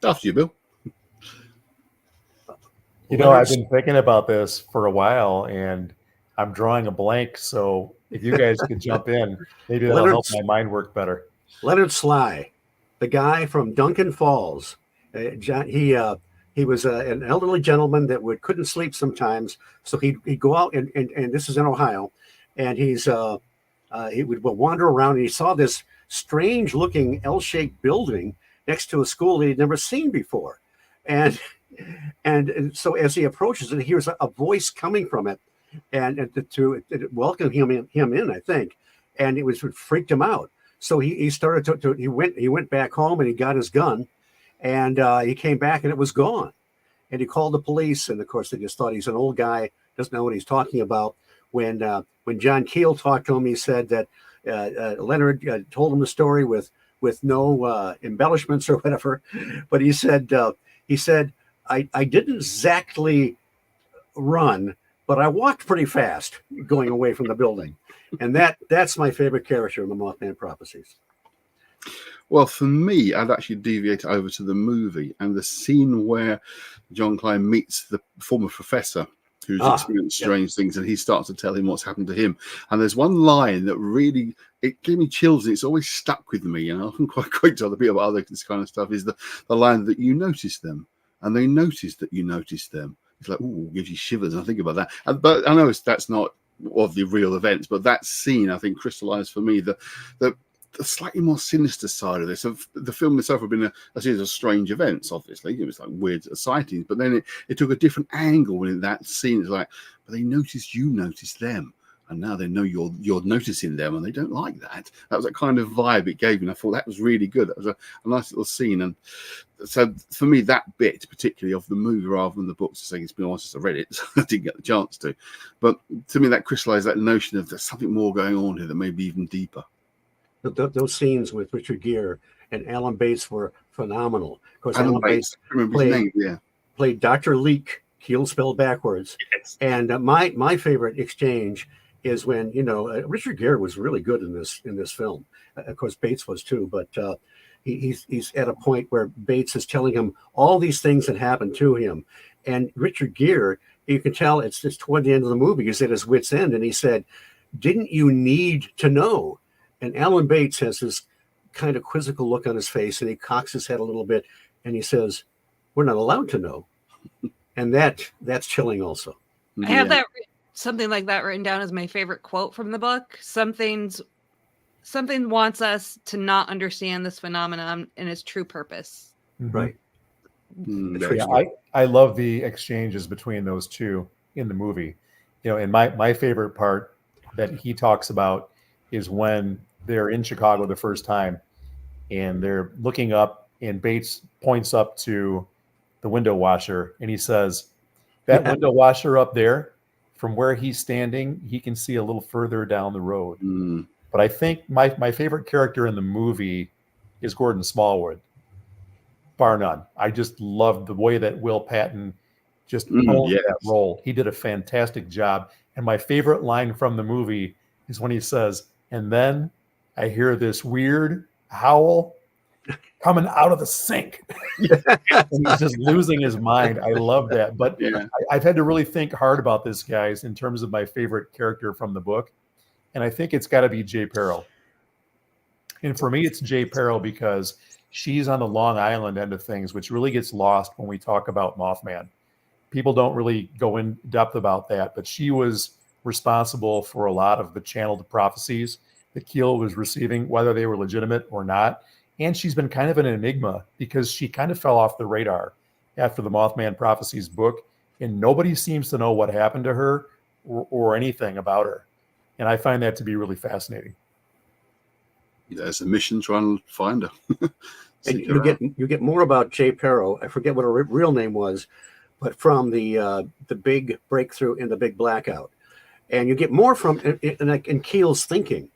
After you, Bill. You know, I've been thinking about this for a while and I'm drawing a blank. So if you guys could jump in, maybe that'll help my mind work better. Leonard Sly, the guy from Duncan Falls. He was an elderly gentleman that couldn't sleep sometimes. So he'd go out and this is in Ohio. And he would wander around and he saw this strange looking L-shaped building next to a school that he'd never seen before. And so as he approaches it, he hears a voice coming from it and to welcome him in, I think. And it freaked him out. So he started he went back home and he got his gun and he came back and it was gone. And he called the police. And of course, they just thought he's an old guy, doesn't know what he's talking about. When John Keel talked to him, he said that Leonard told him the story with no embellishments or whatever. But he said, I didn't exactly run, but I walked pretty fast going away from the building. And that's my favorite character in the Mothman Prophecies. Well, for me, I'd actually deviate over to the movie and the scene where John Keel meets the former professor who's experienced strange things, and he starts to tell him what's happened to him. And there's one line that really, it gave me chills, and it's always stuck with me, and I often quite quick to other people about this kind of stuff, is the line that you notice them, and they notice that you notice them. It's like, ooh, gives you shivers, and I think about that. But I know that's not of the real events, but that scene, I think, crystallized for me the slightly more sinister side of this. Of the film itself had been a series of strange events, obviously. It was like weird sightings, but then it took a different angle when in that scene. It's like, but they noticed you noticed them. and now they know you're noticing them, and they don't like that. That was that kind of vibe it gave me. And I thought that was really good. That was a nice little scene. And so for me, that bit particularly of the movie rather than the books, saying it's been honest, I read it, so I didn't get the chance to. But to me, that crystallized that notion of there's something more going on here that may be even deeper. Those scenes with Richard Gere and Alan Bates were phenomenal. Of course, Alan Bates, I remember his name, yeah. Played Dr. Leek, Keel spelled backwards. Yes. And my favorite exchange is when, Richard Gere was really good in this film. Of course, Bates was too, but he's at a point where Bates is telling him all these things that happened to him. And Richard Gere, you can tell it's just toward the end of the movie, he's at his wit's end. And he said, "Didn't you need to know?" And Alan Bates has this kind of quizzical look on his face, and he cocks his head a little bit, and he says, "We're not allowed to know." And that's chilling also. I have something like that written down as my favorite quote from the book. Something wants us to not understand this phenomenon in its true purpose. Right. Yeah, I love the exchanges between those two in the movie. And my favorite part that he talks about is when they're in Chicago the first time and they're looking up, and Bates points up to the window washer and he says, "That window washer up there, from where he's standing, he can see a little further down the road." But I think my favorite character in the movie is Gordon Smallwood, bar none. I just love the way that Will Patton just owned that role. He did a fantastic job. And my favorite line from the movie is when he says, "And then I hear this weird howl coming out of the sink." And he's just losing his mind. I love that. But I've had to really think hard about this, guys, in terms of my favorite character from the book. And I think it's got to be Jay Peril. And for me, it's Jay Peril because she's on the Long Island end of things, which really gets lost when we talk about Mothman. People don't really go in depth about that, but she was responsible for a lot of the channeled prophecies that Keel was receiving, whether they were legitimate or not. And she's been kind of an enigma because she kind of fell off the radar after the Mothman Prophecies book, and nobody seems to know what happened to her or anything about her. And I find that to be really fascinating. There's a mission trying to find her. And you get more about Jay Peril. I forget what her real name was, but from the big breakthrough in the big blackout, and you get more from in Keel's thinking.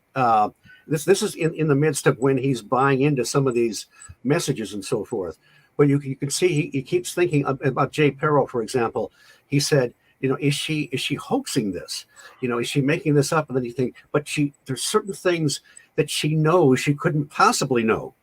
This is in the midst of when he's buying into some of these messages and so forth. But you can see he keeps thinking about Jay Peril, for example. He said, is she hoaxing this? Is she making this up? And then you think, but there's certain things that she knows she couldn't possibly know.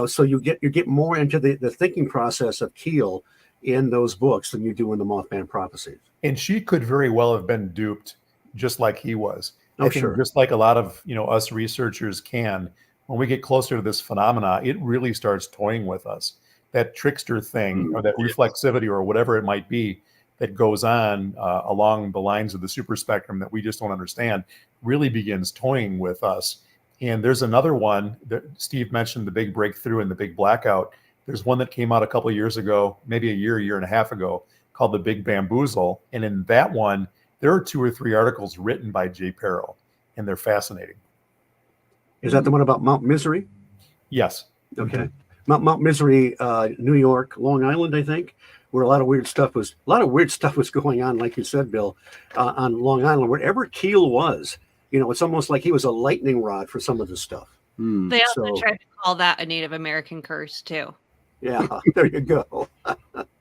So you get more into the thinking process of Keel in those books than you do in the Mothman Prophecies. And she could very well have been duped just like he was. Oh, I think sure. just like a lot of us researchers can, when we get closer to this phenomena, it really starts toying with us. That trickster thing or that reflexivity or whatever it might be that goes on along the lines of the super spectrum that we just don't understand really begins toying with us. And there's another one that Steve mentioned, the big breakthrough and the big blackout. There's one that came out a couple of years ago, maybe a year and a half ago, called The Big Bamboozle. And in that one, there are 2 or 3 articles written by Jay Peril, and they're fascinating. Is that the one about Mount Misery? Yes. Okay. Mount Misery, New York, Long Island, I think, where a lot of weird stuff was going on, like you said, Bill, on Long Island. Wherever Keel was, it's almost like he was a lightning rod for some of this stuff. They also tried to call that a Native American curse too. Yeah, there you go.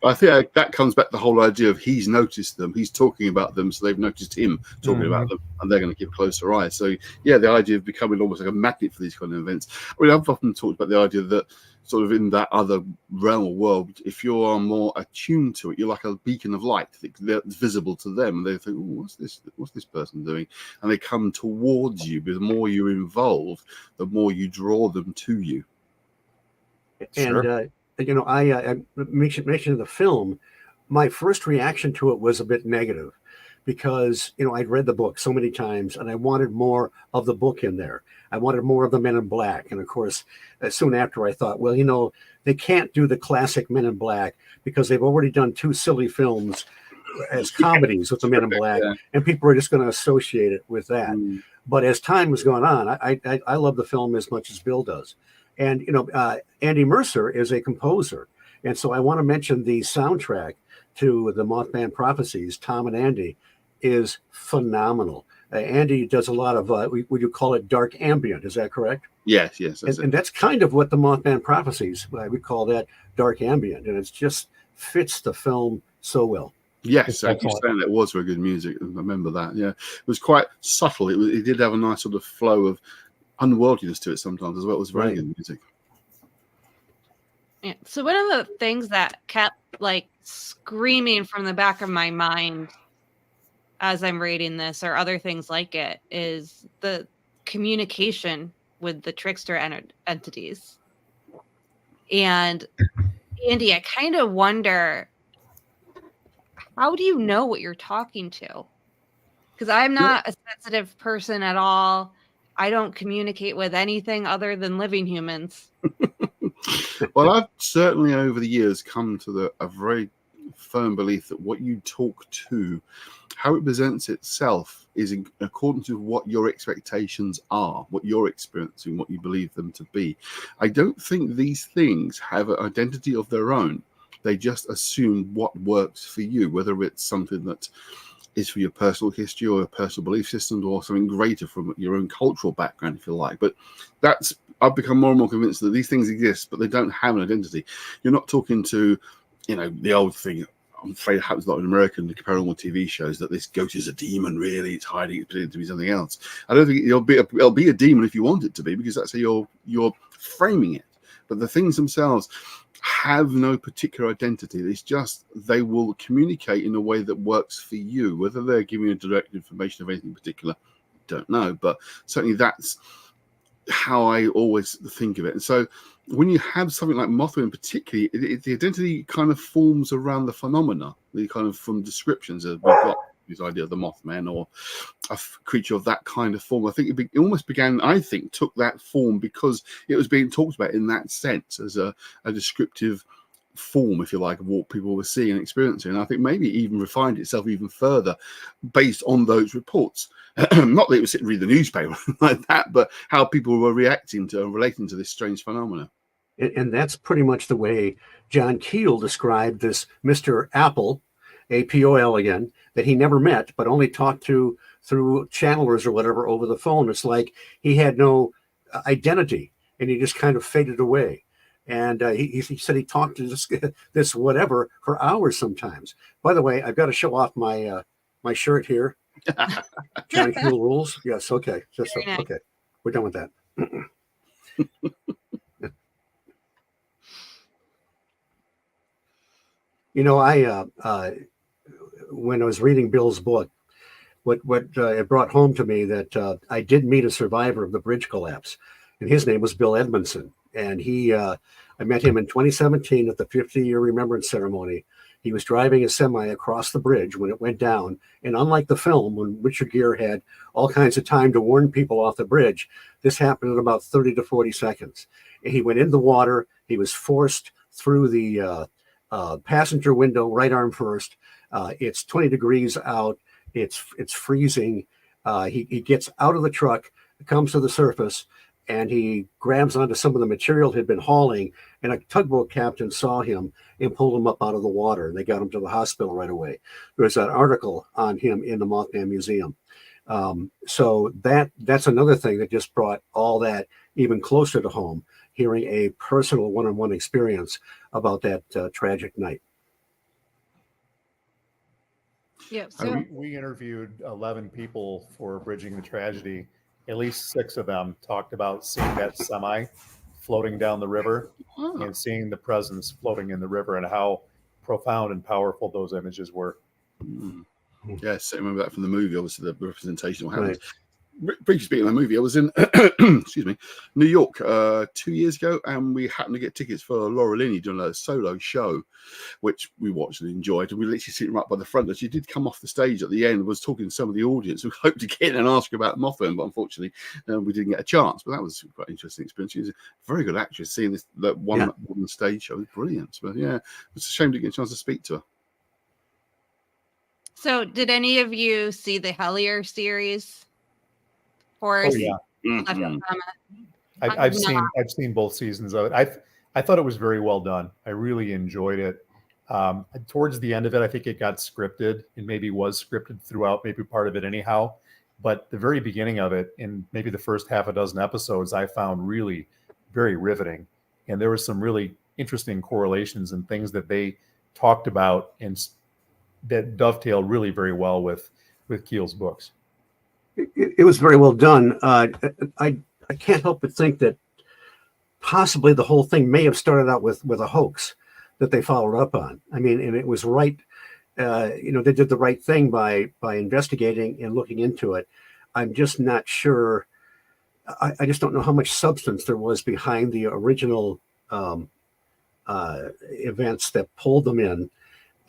I think that comes back to the whole idea of he's noticed them, he's talking about them, so they've noticed him talking about them, and they're going to keep a closer eye. So, yeah, the idea of becoming almost like a magnet for these kind of events. I mean, I've often talked about the idea that sort of in that other realm or world, if you are more attuned to it, you're like a beacon of light that's visible to them, and they think, "Oh, what's this person doing?" And they come towards you. But the more you're involved, the more you draw them to you. And I mentioned the film. My first reaction to it was a bit negative because I'd read the book so many times and I wanted more of the book in there. I wanted more of the Men in Black, and of course, soon after I thought, well, they can't do the classic Men in Black because they've already done 2 silly films as comedies with the Men in Black, Yeah. and people are just going to associate it with that. Mm. But as time has gone on, I love the film as much as Bill does. And, you know, Andy Mercer is a composer. And so I want to mention the soundtrack to the Mothman Prophecies, Tom and Andy, is phenomenal. Andy does a lot of, would you call it dark ambient? Is that correct? Yes, that's And that's kind of what the Mothman Prophecies, I would call that dark ambient. And it just fits the film so well. Yes, It's so you excellent. saying that was very good music. I remember that. Yeah, it was quite subtle. It did have a nice sort of flow of unworldliness to it sometimes as well. It was very Right. good music. Yeah. So one of the things that kept like screaming from the back of my mind as I'm reading this, or other things like it, is the communication with the trickster entities. And Andy, I kind of wonder, how do you know what you're talking to? Because I'm not a sensitive person at all. I don't communicate with anything other than living humans. Well, I've certainly over the years come to a very firm belief that what you talk to, how it presents itself, is in accordance with what your expectations are, what you're experiencing, what you believe them to be. I don't think these things have an identity of their own. They just assume what works for you, whether it's something that is for your personal history or your personal belief system, or something greater from your own cultural background, if you like. But I've become more and more convinced that these things exist, but they don't have an identity. You're not talking to, the old thing. I'm afraid it happens a lot in American paranormal TV shows, that this ghost is a demon. Really, it's hiding, it's pretending to be something else. I don't think it'll be a demon if you want it to be, because that's how you're framing it. But the things themselves have no particular identity. It's just they will communicate in a way that works for you. Whether they're giving you direct information of anything particular, don't know. But certainly that's how I always think of it. And so when you have something like Mothman particularly, the identity kind of forms around the phenomena, the kind of from descriptions that we've got. This idea of the Mothman or a creature of that kind of form. I think it almost began, took that form because it was being talked about in that sense as a descriptive form, if you like, of what people were seeing and experiencing. And I think maybe it even refined itself even further based on those reports. Not that it was sitting reading the newspaper like that, but how people were reacting to and relating to this strange phenomena. And that's pretty much the way John Keel described this Mr. Apple, APOL again, that he never met, but only talked to through channelers or whatever over the phone. It's like he had no identity and he just kind of faded away. And he said he talked to this whatever for hours sometimes. By the way, I've got to show off my my shirt here. John Keel rules. Yes. Okay. Nice. Okay. We're done with that. When I was reading Bill's book, what it brought home to me that I did meet a survivor of the bridge collapse, and his name was Bill Edmondson. And I met him in 2017 at the 50-year remembrance ceremony. He was driving a semi across the bridge when it went down. And unlike the film, when Richard Gere had all kinds of time to warn people off the bridge, this happened in about 30 to 40 seconds. And he went in the water. He was forced through the passenger window, right arm first. It's 20 degrees out. It's freezing. He gets out of the truck, comes to the surface, and he grabs onto some of the material he'd been hauling, and a tugboat captain saw him and pulled him up out of the water, and they got him to the hospital right away. There's an article on him in the Mothman Museum. So that's another thing that just brought all that even closer to home, hearing a personal one-on-one experience about that tragic night. Yeah. So We interviewed 11 people for Bridging the Tragedy. At least 6 of them talked about seeing that semi floating down the river and seeing the presence floating in the river and how profound and powerful those images were. Yes, I remember that from the movie, obviously, the representation of what happened. Right. Briefly speaking of the movie, I was in excuse me, New York 2 years ago, and we happened to get tickets for Laura Linney doing a solo show, which we watched and enjoyed. And we literally sitting right by the front. And she did come off the stage at the end, was talking to some of the audience who hoped to get in and ask her about Mothman, but unfortunately we didn't get a chance. But that was quite an interesting experience. She was a very good actress. Seeing that one stage show was brilliant. But yeah, it's a shame to get a chance to speak to her. So, did any of you see the Hellier series? Oh Horror yeah, Mhm. I've seen both seasons of it. I thought it was very well done. I really enjoyed it. Towards the end of it, I think it got scripted, and maybe was scripted throughout, maybe part of it anyhow. But the very beginning of it, and maybe the first half a dozen episodes, I found really very riveting, and there were some really interesting correlations and things that they talked about, and that dovetailed really very well with Keel's books. It was very well done. I can't help but think that possibly the whole thing may have started out with a hoax that they followed up on. I mean, and it was right. They did the right thing by investigating and looking into it. I'm just not sure. I just don't know how much substance there was behind the original events that pulled them in.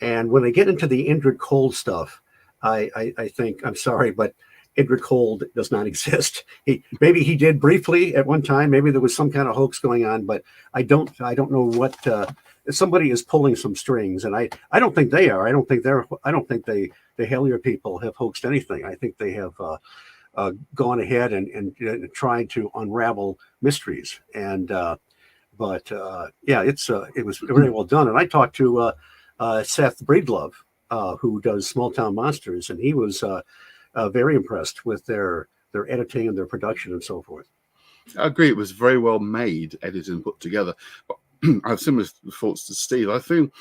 And when they get into the Indrid Cold stuff, I think, I'm sorry, but Indrid Cold does not exist. Maybe he did briefly at one time. Maybe there was some kind of hoax going on, but I don't know what. Somebody is pulling some strings, and I don't think they are. I don't think the Hellier people have hoaxed anything. I think they have gone ahead and tried to unravel mysteries. And yeah, it was very well done. And I talked to Seth Breedlove, who does Small Town Monsters, and he was very impressed with their editing and their production and so forth. I agree. It was very well made, edited, and put together. But I have similar thoughts to Steve. I think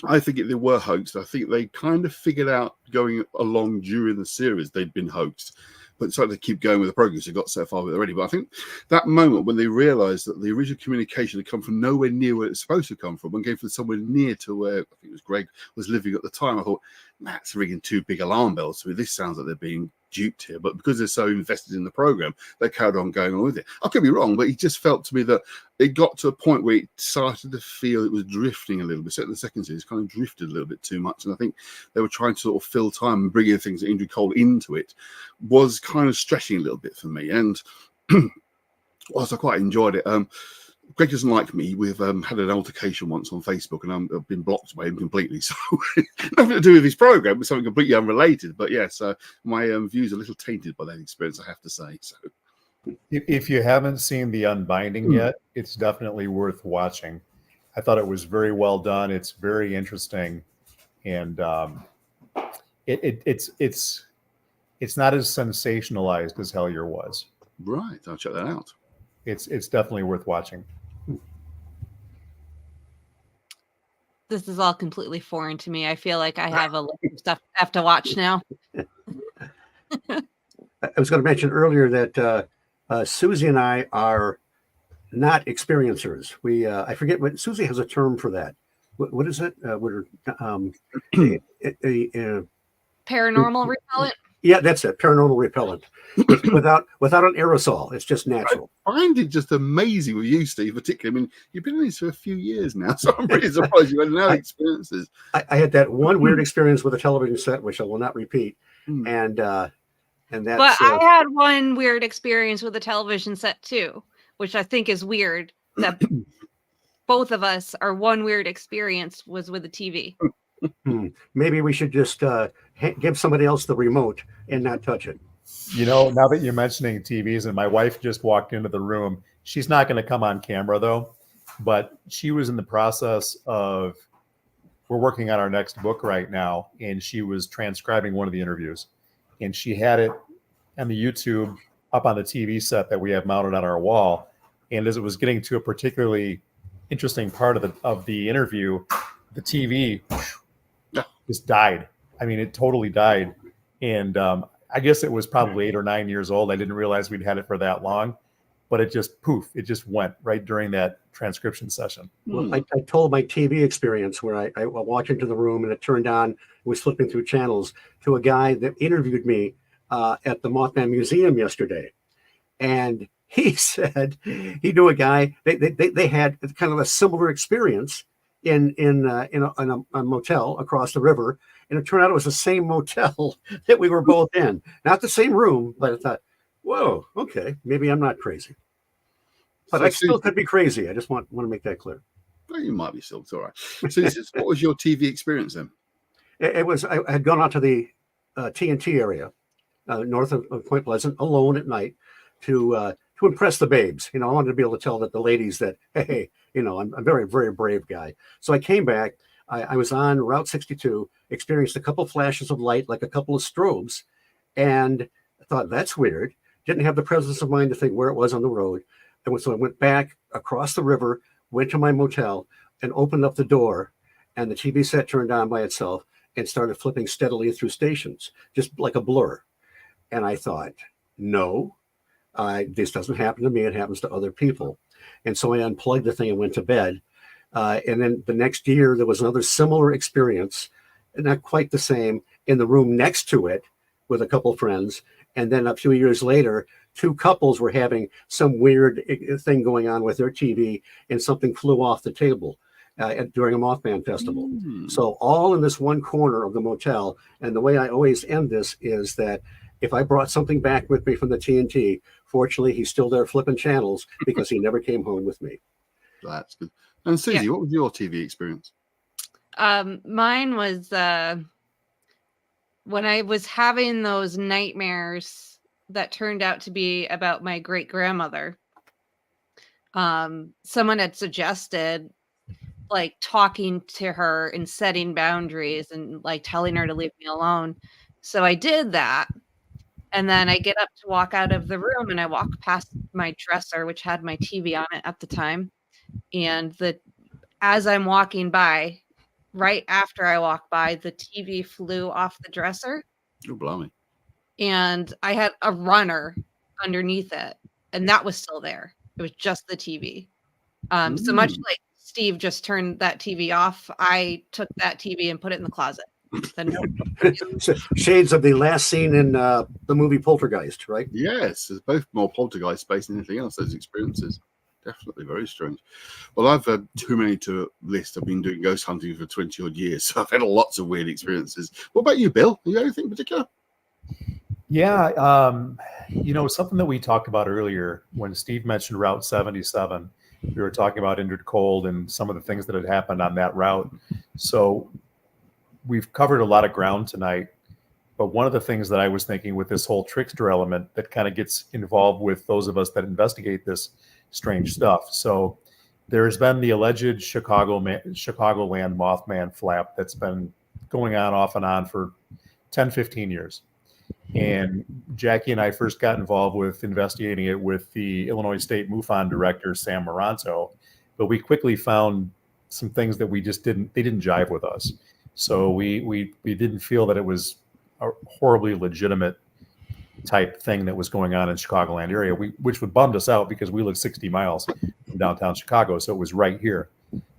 they were hoaxed. I think they kind of figured out going along during the series they'd been hoaxed, but so they keep going with the progress they got so far with already. But I think that moment when they realised that the original communication had come from nowhere near where it's supposed to come from, and came from somewhere near to where I think it was Greg was living at the time, I thought, that's ringing two big alarm bells to me. This sounds like they're being duped here. But because they're so invested in the program, they carried on going on with it. I could be wrong, but it just felt to me that it got to a point where it started to feel it was drifting a little bit. Certainly the second series kind of drifted a little bit too much, and I think they were trying to sort of fill time and bringing things that Indrid Cold into it was kind of stretching a little bit for me. And whilst I quite enjoyed it, Greg doesn't like me. We've had an altercation once on Facebook, and I've been blocked by him completely. So nothing to do with his program, but something completely unrelated. But yes, my views are a little tainted by that experience, I have to say. So, if you haven't seen The Unbinding yet, it's definitely worth watching. I thought it was very well done. It's very interesting, and it's not as sensationalized as Hellier was. right, I'll check that out. It's definitely worth watching. This is all completely foreign to me. I feel like I have a list of stuff I have to watch now. I was going to mention earlier that Susie and I are not experiencers. I forget what Susie has a term for that. What is it? Paranormal repellent. Yeah, that's it. Paranormal repellent. without an aerosol. It's just natural. I find it just amazing with you, Steve, particularly. I mean, you've been in this for a few years now, so I'm pretty surprised you had no experiences. I had that one weird experience with a television set, which I will not repeat. And that's. But I had one weird experience with a television set too, which I think is weird. That both of us, our one weird experience was with a TV. Maybe we should just give somebody else the remote and not touch it. You know, now that you're mentioning TVs, and my wife just walked into the room, she's not going to come on camera though, but she was in the process of, we're working on our next book right now, and she was transcribing one of the interviews, and she had it on the YouTube up on the TV set that we have mounted on our wall. And as it was getting to a particularly interesting part of the interview, the TV just died. I mean, it totally died. And I guess it was probably 8 or 9 years old. I didn't realize we'd had it for that long, but it just it just went right during that transcription session. Well, I told my TV experience where I walked into the room and it turned on, was flipping through channels to a guy that interviewed me at the Mothman Museum yesterday. And he said he knew a guy, they had kind of a similar experience in a motel across the river, and it turned out it was the same motel that we were both in, not the same room. But I thought, whoa, okay, maybe I'm not crazy, but I still could be crazy. I just want to make that clear. Well, you might be still. It's all right. So, what was your TV experience then? It was, I had gone out to the TNT area north of Point Pleasant alone at night to impress the babes. I wanted to be able to tell that the ladies that, hey, I'm a very, very brave guy. So I came back. I was on Route 62, experienced a couple flashes of light, like a couple of strobes, and I thought, that's weird. Didn't have the presence of mind to think where it was on the road. And so I went back across the river, went to my motel, and opened up the door, and the TV set turned on by itself and started flipping steadily through stations, just like a blur. And I thought, no, this doesn't happen to me. It happens to other people. And so I unplugged the thing and went to bed. And then the next year, there was another similar experience, not quite the same, in the room next to it with a couple of friends. And then a few years later, two couples were having some weird thing going on with their TV, and something flew off the table during a Mothman festival. So all in this one corner of the motel. And the way I always end this is that if I brought something back with me from the TNT, fortunately, he's still there flipping channels because he never came home with me. That's good. And Susie, what was your TV experience? Mine was when I was having those nightmares that turned out to be about my great grandmother. Someone had suggested like talking to her and setting boundaries and like telling her to leave me alone. So I did that. And then I get up to walk out of the room, and I walk past my dresser, which had my TV on it at the time. And as I'm walking by, right after I walked by, the TV flew off the dresser. Oh, blimey. And I had a runner underneath it, and that was still there. It was just the TV. So much like Steve just turned that TV off, I took that TV and put it in the closet. Shades of the last scene in the movie Poltergeist, right? Yes, there's both more poltergeist based than anything else, those experiences. Definitely very strange. Well, I've had too many to list. I've been doing ghost hunting for 20 odd years, so I've had lots of weird experiences. What about you, Bill? You got anything in particular? Yeah, something that we talked about earlier when Steve mentioned Route 77, we were talking about Indrid Cold and some of the things that had happened on that route. So we've covered a lot of ground tonight, but one of the things that I was thinking with this whole trickster element that kind of gets involved with those of us that investigate this strange stuff. So there's been the alleged Chicagoland Mothman flap that's been going on off and on for 10, 15 years. And Jackie and I first got involved with investigating it with the Illinois State MUFON director, Sam Moranto, but we quickly found some things that they didn't jive with us. So we didn't feel that it was a horribly legitimate type thing that was going on in Chicagoland area, which would bummed us out because we live 60 miles from downtown Chicago, so it was right here.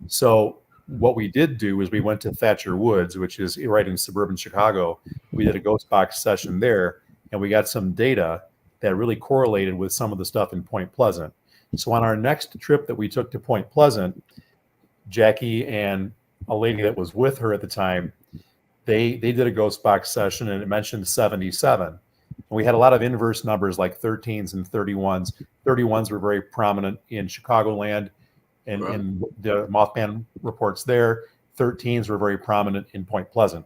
So what we did do is we went to Thatcher Woods, which is right in suburban Chicago. We did a ghost box session there, and we got some data that really correlated with some of the stuff in Point Pleasant. So on our next trip that we took to Point Pleasant, Jackie and a lady that was with her at the time, they did a ghost box session, and it mentioned 77. And we had a lot of inverse numbers like 13s and 31s. 31s were very prominent in Chicagoland and the Mothman reports there. 13s were very prominent in Point Pleasant.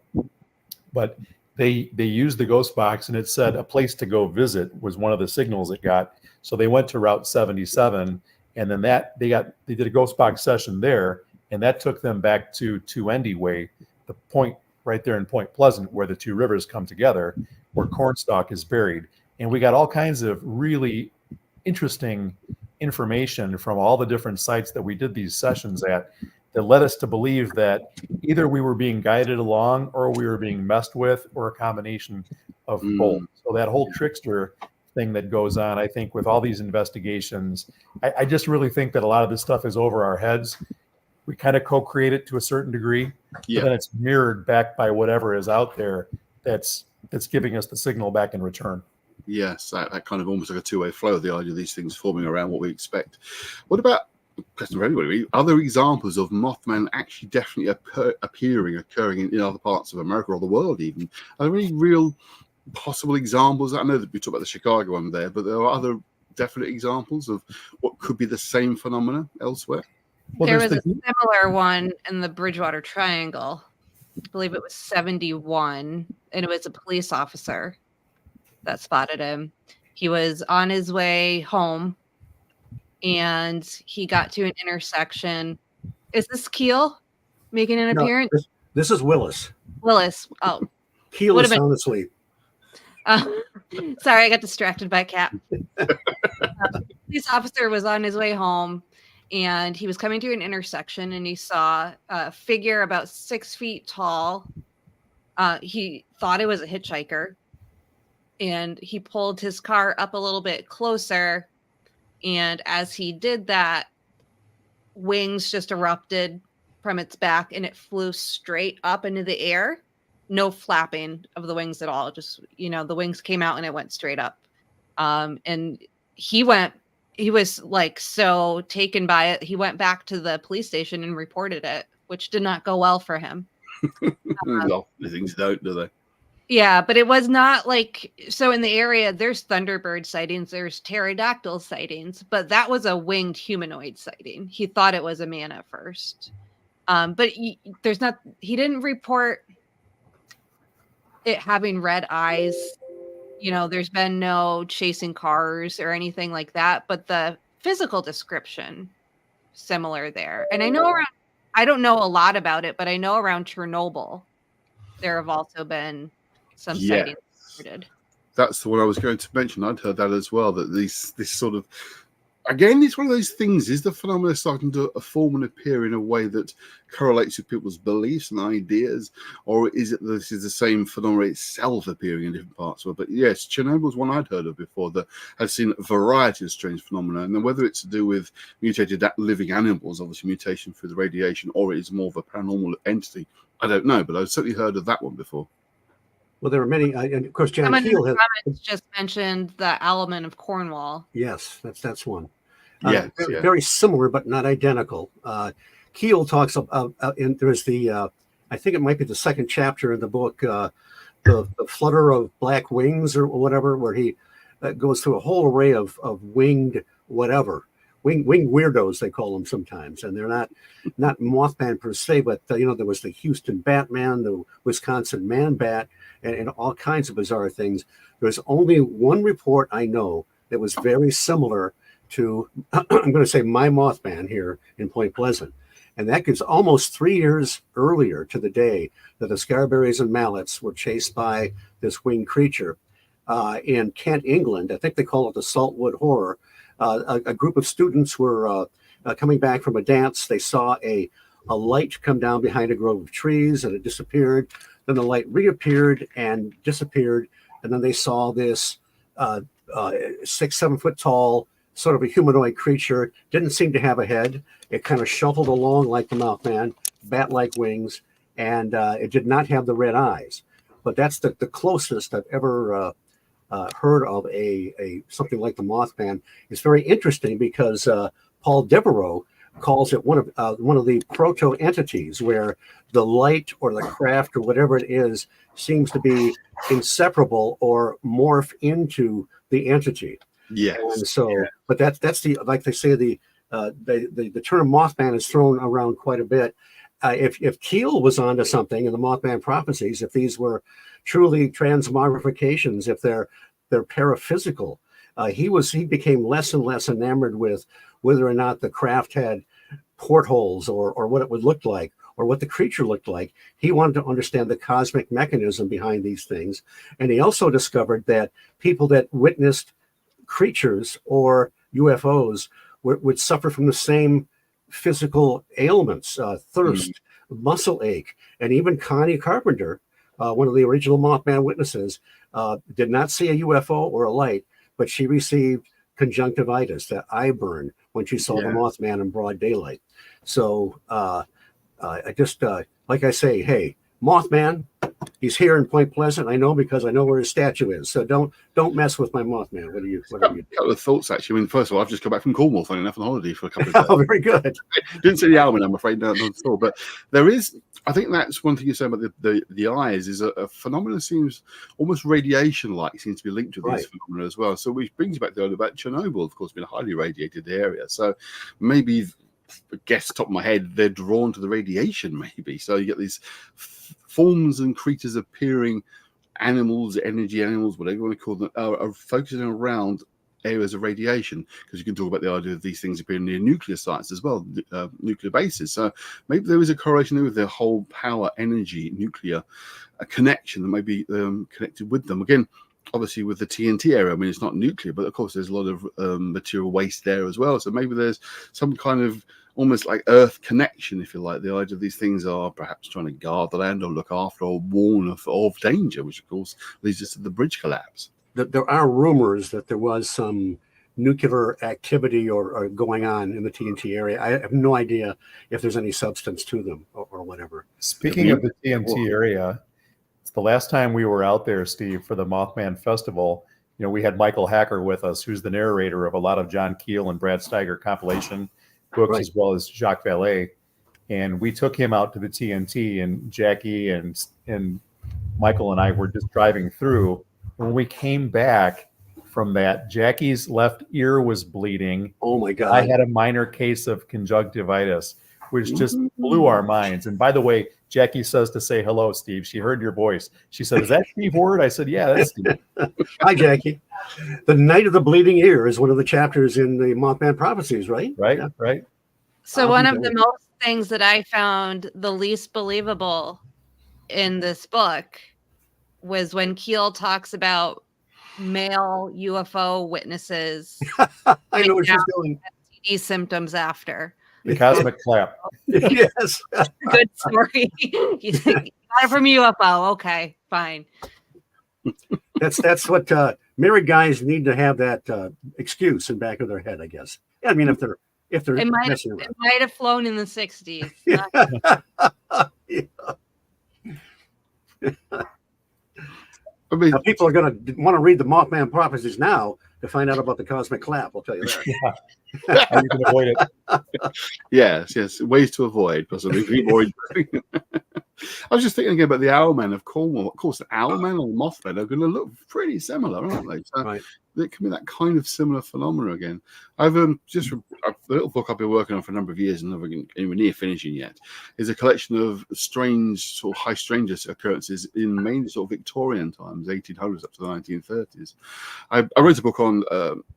But they used the ghost box, and it said a place to go visit was one of the signals it got. So they went to Route 77, and then they did a ghost box session there, and that took them back to Endy Way, the point right there in Point Pleasant where the two rivers come together, where Cornstalk is buried. And we got all kinds of really interesting information from all the different sites that we did these sessions at that led us to believe that either we were being guided along or we were being messed with, or a combination of both. So that whole trickster thing that goes on, I think, with all these investigations, I just really think that a lot of this stuff is over our heads. We kind of co-create it to a certain degree, but then it's mirrored back by whatever is out there that's giving us the signal back in return. Yes, that kind of almost like a two-way flow, the idea of these things forming around what we expect. What about, question for everybody, other examples of Mothman actually definitely occurring in other parts of America or the world even? Are there any real possible examples? I know that we talked about the Chicago one there, but there are other definite examples of what could be the same phenomena elsewhere? Well, there was a similar one in the Bridgewater Triangle. I believe it was 71, and it was a police officer that spotted him. He was on his way home, and he got to an intersection. Is this Keel making an No, appearance? this is Willis. Willis. Oh, Keel Would is have been- sound asleep. sorry, I got distracted by a cat. Police officer was on his way home, and he was coming to an intersection, and he saw a figure about 6 feet tall. He thought it was a hitchhiker, and he pulled his car up a little bit closer. And as he did that, wings just erupted from its back, and it flew straight up into the air. No flapping of the wings at all. Just, the wings came out and it went straight up. And he was like so taken by it. He went back to the police station and reported it, which did not go well for him. Well, the things don't, do they? Yeah, but it was not like, so in the area, there's Thunderbird sightings, there's pterodactyl sightings, but that was a winged humanoid sighting. He thought it was a man at first. But he didn't report it having red eyes. There's been no chasing cars or anything like that, but the physical description similar there. And I don't know a lot about it, but I know around Chernobyl, there have also been some sightings reported. That's the one I was going to mention. I'd heard that as well, that this sort of, again, it's one of those things. Is the phenomena starting to form and appear in a way that correlates with people's beliefs and ideas, or is it this is the same phenomena itself appearing in different parts of it? But yes, Chernobyl's one I'd heard of before that has seen a variety of strange phenomena, and then whether it's to do with mutated living animals, obviously mutation through the radiation, or it is more of a paranormal entity, I don't know. But I've certainly heard of that one before. Well, there are many, and of course, John Someone in Keel the has. comments just mentioned the element of Cornwall. Yes, that's one. Yes, very similar, but not identical. Keel talks about, and there's the, I think it might be the second chapter in the book, the flutter of black wings or whatever, where he goes through a whole array of winged whatever. Wing weirdos, they call them sometimes, and they're not Mothman per se, but there was the Houston Batman, the Wisconsin Man Bat, and all kinds of bizarre things. There's only one report I know that was very similar to, I'm going to say, my Mothman here in Point Pleasant, and that gives almost 3 years earlier to the day that the Scarberries and Mallets were chased by this winged creature in Kent, England. I think they call it the Saltwood Horror. A group of students were coming back from a dance. They saw a light come down behind a grove of trees, and it disappeared. Then the light reappeared and disappeared. And then they saw this 6-7 foot tall, sort of a humanoid creature. Didn't seem to have a head. It kind of shuffled along like the Mothman, bat-like wings, and it did not have the red eyes. But that's the closest I've ever heard of a something like the Mothman. It's very interesting because Paul Devereaux calls it one of the proto entities, where the light or the craft or whatever it is seems to be inseparable or morph into the entity. Yes. And so, but that's the, like they say, the term Mothman is thrown around quite a bit. If Keel was onto something in the Mothman Prophecies, if these were truly transmogrifications, if they're paraphysical, he became less and less enamored with whether or not the craft had portholes or what it would look like or what the creature looked like. He wanted to understand the cosmic mechanism behind these things. And he also discovered that people that witnessed creatures or UFOs would suffer from the same physical ailments, thirst, muscle ache. And even Connie Carpenter, one of the original Mothman witnesses, did not see a UFO or a light, but she received conjunctivitis, that eye burn, when she saw the Mothman in broad daylight. So I just, like I say, hey, Mothman, he's here in Point Pleasant. I know because I know where his statue is. So don't mess with my Mothman. What do you? A couple of thoughts, actually. I mean, first of all, I've just come back from Cornwall, funny enough, on holiday for a couple of days. Oh, very good. Didn't see the album, I'm afraid, not at all. But there is, I think that's one thing you say about the eyes, is a phenomenon seems almost radiation-like, seems to be linked to these phenomena as well. So which brings you back to the idea about Chernobyl, of course, being a highly radiated area. So maybe guess top of my head, they're drawn to the radiation, maybe. So you get these forms and creatures appearing, animals, energy animals, whatever you want to call them, are focusing around areas of radiation, because you can talk about the idea of these things appearing near nuclear sites as well, nuclear bases. So maybe there is a correlation there with the whole power, energy, nuclear connection that may be connected with them. Again, obviously with the TNT area, I mean, it's not nuclear, but of course there's a lot of material waste there as well. So maybe there's some kind of almost like Earth connection, if you like. The idea of these things are perhaps trying to guard the land or look after or warn of danger, which of course leads us to the bridge collapse. There are rumors that there was some nuclear activity or going on in the TNT area. I have no idea if there's any substance to them or whatever. Speaking of the TNT area, it's the last time we were out there, Steve, for the Mothman Festival. You know, we had Michael Hacker with us, who's the narrator of a lot of John Keel and Brad Steiger compilation books, right, as well as Jacques Vallée. And we took him out to the TNT, and Jackie and Michael and I were just driving through. When we came back from that, Jackie's left ear was bleeding. Oh my God. I had a minor case of conjunctivitis, which just blew our minds. And by the way, Jackie says to say hello, Steve. She heard your voice. She said, "Is that Steve Ward?" I said, "Yeah, that's Steve." Hi, Jackie. The Night of the Bleeding Ear is one of the chapters in the Mothman Prophecies, right? Right, yeah. Right. So one of the most things that I found the least believable in this book was when Keel talks about male UFO witnesses. I know where she's going. STD symptoms after. The cosmic clap. Yes. Good story. You got it from UFO. Okay, fine. That's what married guys need to have, that excuse in back of their head, I guess. Yeah, I mean, if they're it might have flown in the 60s. Yeah. I mean, now, people are going to want to read the Mothman Prophecies now to find out about the cosmic clap. I'll tell you that. Yeah. How you can avoid it. Yes. Ways to avoid, possibly be more interesting. I was just thinking again about the Owlmen of Cornwall. Of course, the Owlmen or the Mothman are going to look pretty similar, aren't they? So right. It can be that kind of similar phenomena again. I've the little book I've been working on for a number of years and never anywhere near finishing yet is a collection of strange, sort of high strangest occurrences in mainly sort of Victorian times, 1800s up to the 1930s. I wrote a book on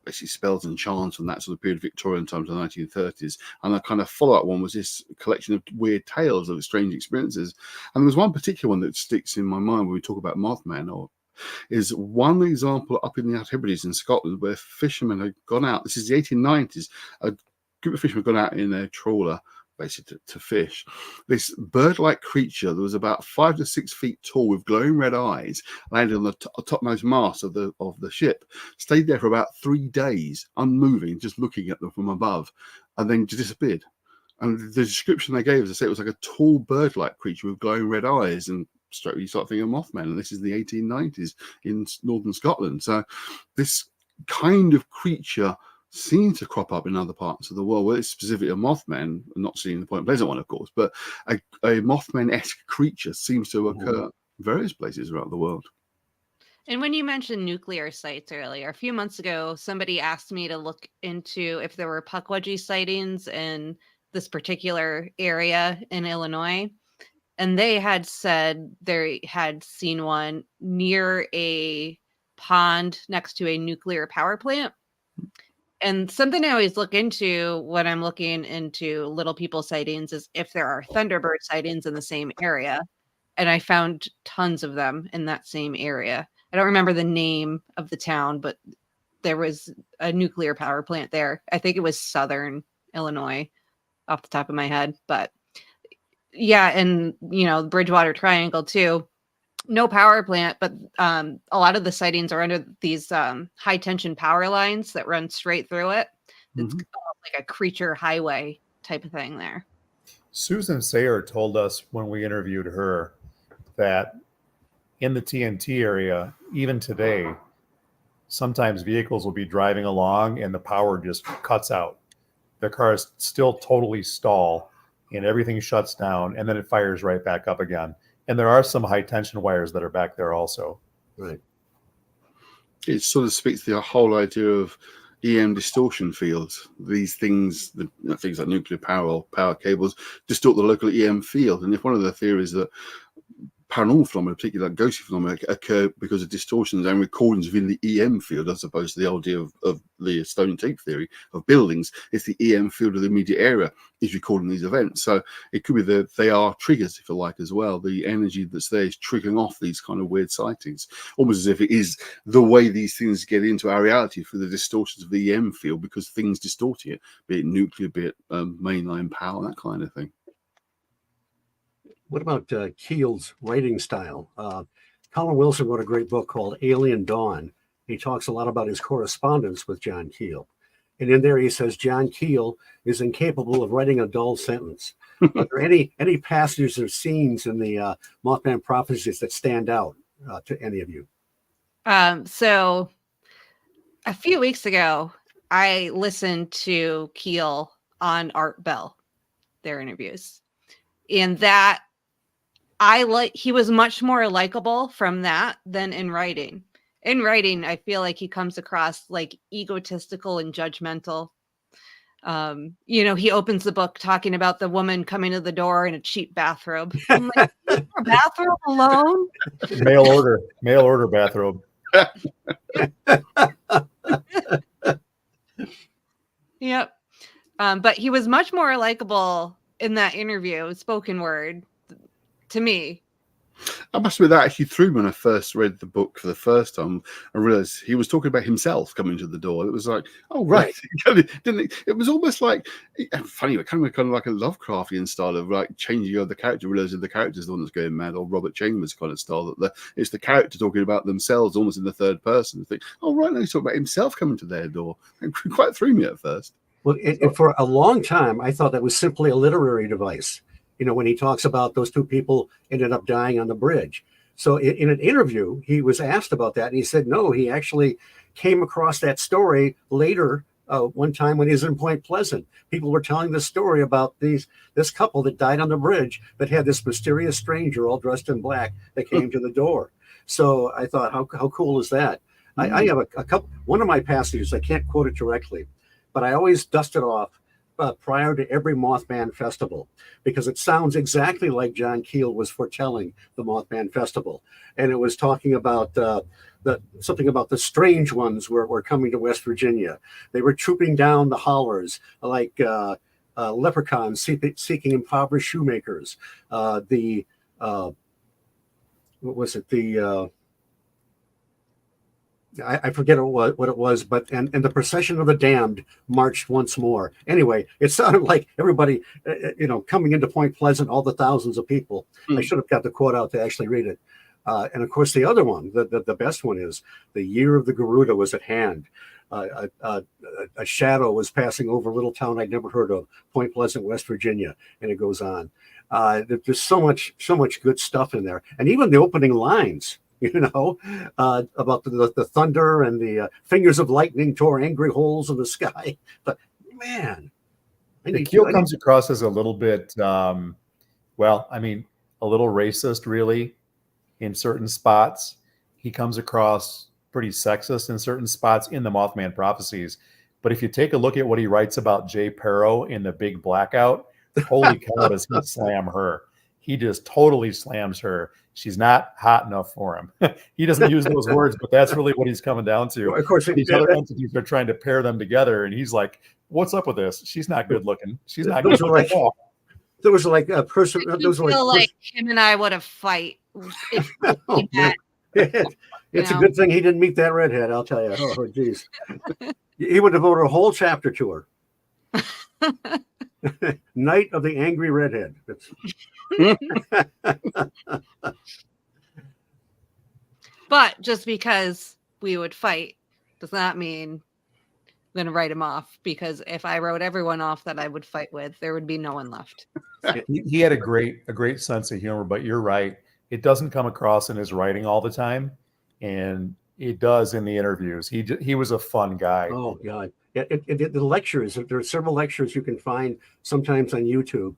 basically spells and chants from that sort of period of Victorian times to the 1930s, and a kind of follow-up one was this collection of weird tales of strange experiences. And there was one particular one that sticks in my mind when we talk about Mothman, is one example up in the Outer Hebrides in Scotland where fishermen had gone out. This is the 1890s. A group of fishermen had gone out in their trawler, basically to fish. This bird-like creature that was about 5 to 6 feet tall with glowing red eyes landed on the topmost mast of the ship, stayed there for about 3 days, unmoving, just looking at them from above, and then just disappeared. And the description they gave, as I say, it was like a tall bird-like creature with glowing red eyes, and straight you start thinking of Mothman, and this is the 1890s in northern Scotland. So this kind of creature seems to crop up in other parts of the world. Well, it's specifically a Mothman, not seeing the Point Pleasant one, of course, but a Mothman-esque creature seems to occur in various places around the world. And when you mentioned nuclear sites earlier, a few months ago, somebody asked me to look into if there were Pukwudgie sightings in this particular area in Illinois. And they had said they had seen one near a pond next to a nuclear power plant. And something I always look into when I'm looking into little people sightings is if there are Thunderbird sightings in the same area. And I found tons of them in that same area. I don't remember the name of the town, but there was a nuclear power plant there. I think it was Southern Illinois off the top of my head, but yeah, and the Bridgewater Triangle too. No power plant, but a lot of the sightings are under these high tension power lines that run straight through it. It's like a creature highway type of thing there. Susan Sayer told us when we interviewed her that in the TNT area, even today, sometimes vehicles will be driving along and the power just cuts out. The cars still totally stall and everything shuts down, and then it fires right back up again. And there are some high tension wires that are back there also. Right. It sort of speaks to the whole idea of EM distortion fields. These things, things like nuclear power or power cables, distort the local EM field. And if one of the theories that paranormal phenomena, particularly like ghostly phenomena, occur because of distortions and recordings within the EM field, as opposed to the idea of the stone tape theory of buildings. It's the EM field of the immediate area is recording these events. So it could be that they are triggers, if you like, as well. The energy that's there is triggering off these kind of weird sightings, almost as if it is the way these things get into our reality through the distortions of the EM field, because things distorting it, be it nuclear, be it mainline power, that kind of thing. What about Keel's writing style? Colin Wilson wrote a great book called Alien Dawn. He talks a lot about his correspondence with John Keel. And in there he says John Keel is incapable of writing a dull sentence. Are there any passages or scenes in the Mothman Prophecies that stand out to any of you? So a few weeks ago, I listened to Keel on Art Bell, their interviews. And that he was much more likable from that than in writing. In writing, I feel like he comes across like egotistical and judgmental. He opens the book talking about the woman coming to the door in a cheap bathrobe. I'm like, a bathrobe alone? Mail order bathrobe. Yep. But he was much more likable in that interview, spoken word, to me. I must admit that actually threw me when I first read the book for the first time. I realized he was talking about himself coming to the door. It was like, oh, right. Didn't it? It was almost like, funny, kind of like a Lovecraftian style of like changing of the character, realizing the character's the one that's going mad, or Robert Chambers kind of style, that it's the character talking about themselves almost in the third person. You think, oh, right, now he's talking about himself coming to their door. It quite threw me at first. Well, for a long time, I thought that was simply a literary device. When he talks about those two people ended up dying on the bridge. So in an interview, he was asked about that, and he said, no, he actually came across that story later one time when he was in Point Pleasant. People were telling the story about this couple that died on the bridge that had this mysterious stranger all dressed in black that came to the door. So I thought, how cool is that? I have a couple. One of my passages, I can't quote it directly, but I always dust it off prior to every Mothman festival, because it sounds exactly like John Keel was foretelling the Mothman Festival. And it was talking about something about the strange ones were coming to West Virginia. They were trooping down the hollers like leprechauns seeking impoverished shoemakers. What was it? I forget what it was, but and the procession of the damned marched once more. Anyway, it sounded like everybody, coming into Point Pleasant, all the thousands of people. I should have got the quote out to actually read it. And of course, the other one, the best one is the year of the Garuda was at hand. A shadow was passing over a little town I'd never heard of, Point Pleasant, West Virginia, and it goes on. There's so much good stuff in there, and even the opening lines. About the thunder and the fingers of lightning tore angry holes in the sky. But man, Keel comes across as a little bit, a little racist, really, in certain spots. He comes across pretty sexist in certain spots in the Mothman Prophecies. But if you take a look at what he writes about Jay Perro in The Big Blackout, holy cow, does he slam her. He just totally slams her. She's not hot enough for him. He doesn't use those words, but that's really what he's coming down to. Of course, these other entities are trying to pair them together, and he's like, "What's up with this? She's not good looking. She's not good looking at all." There was like a person. Like him and I would have fight. If It's a good thing he didn't meet that redhead. I'll tell you. Oh, geez, he would devote a whole chapter to her. Night of the Angry Redhead. But just because we would fight does not mean I'm going to write him off, because if I wrote everyone off that I would fight with, there would be no one left. He had a great sense of humor, but you're right. It doesn't come across in his writing all the time, and it does in the interviews. He was a fun guy. Oh, God. The lectures, there are several lectures you can find sometimes on YouTube.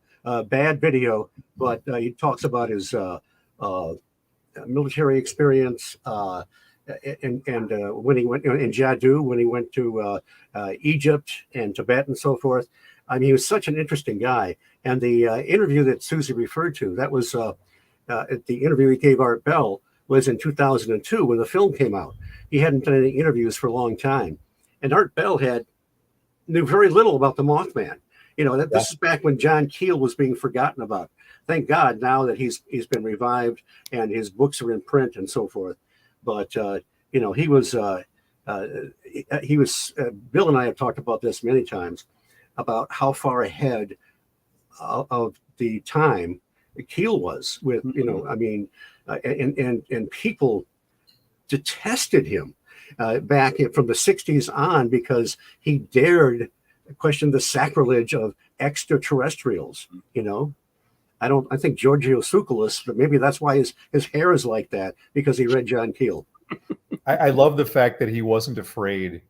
Bad video, but he talks about his military experience and when he went in Jadoo, when he went to Egypt and Tibet and so forth. I mean, he was such an interesting guy. And the interview that Susie referred to, that was the interview he gave Art Bell, was in 2002 when the film came out. He hadn't done any interviews for a long time. And Art Bell knew very little about the Mothman. You know, this is back when John Keel was being forgotten about. Thank God now that he's been revived and his books are in print and so forth. But you know, he was Bill and I have talked about this many times about how far ahead of the time Keel was with, you know, I mean, and people detested him back from the 60s on because he dared question the sacrilege of extraterrestrials. You know, I think Giorgio Tsoukalos, but maybe that's why his hair is like that, because he read John Keel. I love the fact that he wasn't afraid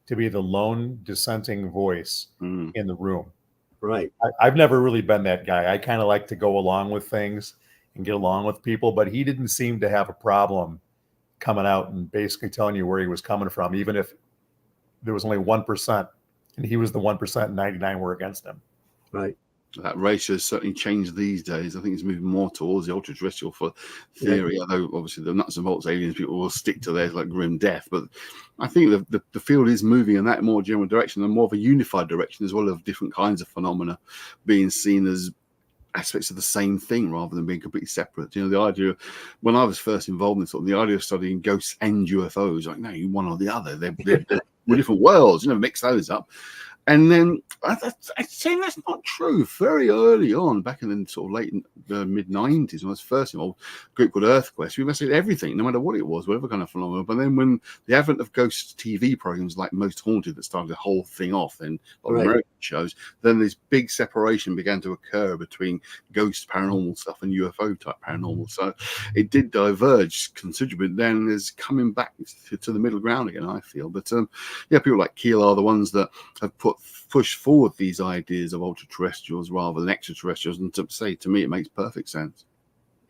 to be the lone dissenting voice in the room. Right. I've never really been that guy. I kind of like to go along with things and get along with people, but he didn't seem to have a problem coming out and basically telling you where he was coming from, even if there was only 1% and he was the 1% and 99 were against him. Right. That ratio has certainly changed these days. I think it's moving more towards the ultra-terrestrial for theory, although obviously the nuts and bolts aliens people will stick to theirs like grim death. But I think the field is moving in that more general direction and more of a unified direction, as well as different kinds of phenomena being seen as aspects of the same thing rather than being completely separate. You know, the idea, when I was first involved in sort of the idea of studying ghosts and UFOs, like, no, you one or the other. They're different worlds, you know, mix those up. And then I'd say that's not true. Very early on, back in the sort of late mid-90s, when I was first involved, a group called EarthQuest, we investigated everything, no matter what it was, whatever kind of phenomenon. But then when the advent of ghost TV programs like Most Haunted that started the whole thing off, and American shows, then this big separation began to occur between ghost paranormal stuff and UFO type paranormal. So it did diverge considerably. Then is coming back to the middle ground again, I feel. But yeah, people like Keel are the ones that have pushed forward these ideas of ultra-terrestrials rather than extraterrestrials, and to me it makes perfect sense.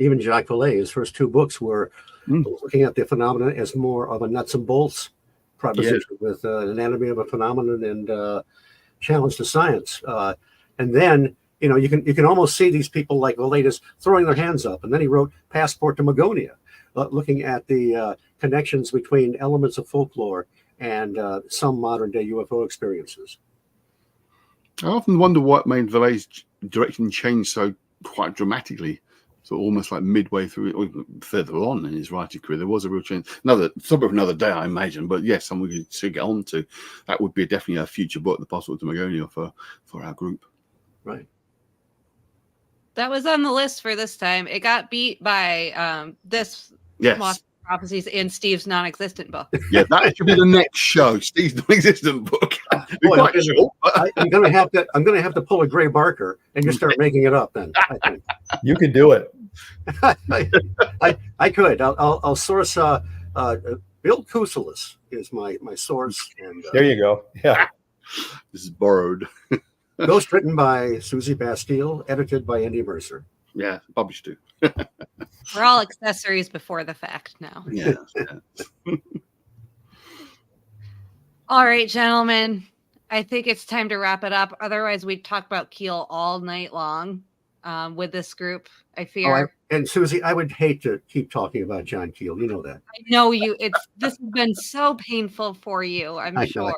Even Jacques Vallée, his first two books were looking at the phenomenon as more of a nuts and bolts proposition with an anatomy of a phenomenon and challenge to science. And then, you know, you can almost see these people like Vallée throwing their hands up. And then he wrote Passport to Magonia, looking at the connections between elements of folklore and some modern day UFO experiences. I often wonder what made Vallée's direction change so quite dramatically. So almost like midway through, or further on in his writing career, there was a real change. Another day, I imagine. But yes, something we could get on to. That would be definitely a future book, The Passport to Magonia, for our group. Right. That was on the list for this time. It got beat by this Mothman Prophecies in Steve's non-existent book. Yeah, that should be the next show. Steve's non-existent book. Boy, I'm gonna have to pull a Gray Barker and just start making it up. Then I think you can do it. I could. I'll source. Bill Kuselis is my source. And there you go. Yeah, this is borrowed. Ghost written by Susie Bastille, edited by Andy Mercer. Yeah, published too. We're all accessories before the fact now. Yeah. All right, gentlemen. I think it's time to wrap it up. Otherwise, we'd talk about Keel all night long with this group, I fear. And Susie, I would hate to keep talking about John Keel. You know that. I know you. This has been so painful for you, I'm sure.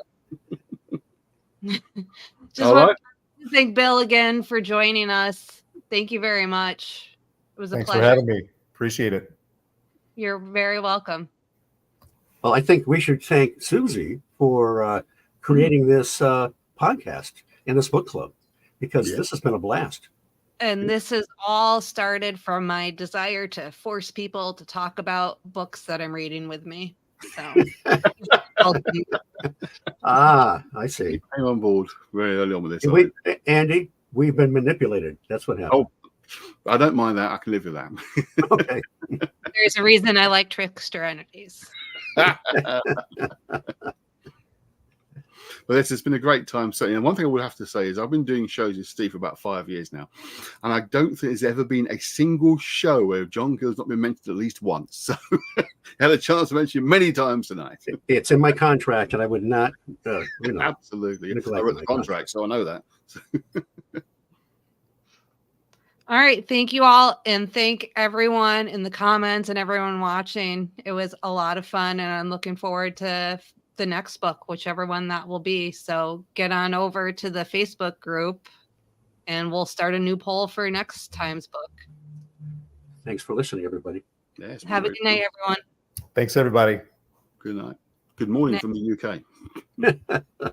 Just want to thank Bill again for joining us. Thank you very much. It was a pleasure. Thanks for having me. Appreciate it. You're very welcome. Well, I think we should thank Susie for creating this podcast and this book club, because this has been a blast. And this has all started from my desire to force people to talk about books that I'm reading with me. So, I see. I'm on board very early on with this. Andy, we've been manipulated. That's what happened. Oh, I don't mind that. I can live with that. Okay. There's a reason I like trickster entities. But it's been a great time. So, and one thing I would have to say is I've been doing shows with Steve for about 5 years now, and I don't think there's ever been a single show where John Keel's not been mentioned at least once. So I had a chance to mention him many times tonight. It's in my contract, and I would not, Absolutely. I neglect wrote my the contract, so I know that. All right. Thank you all. And thank everyone in the comments and everyone watching. It was a lot of fun. And I'm looking forward to the next book, whichever one that will be. So get on over to the Facebook group and we'll start a new poll for next time's book. Thanks for listening, everybody. Yes, Have a good night, everyone. Thanks, everybody. Good night. Good morning from the UK.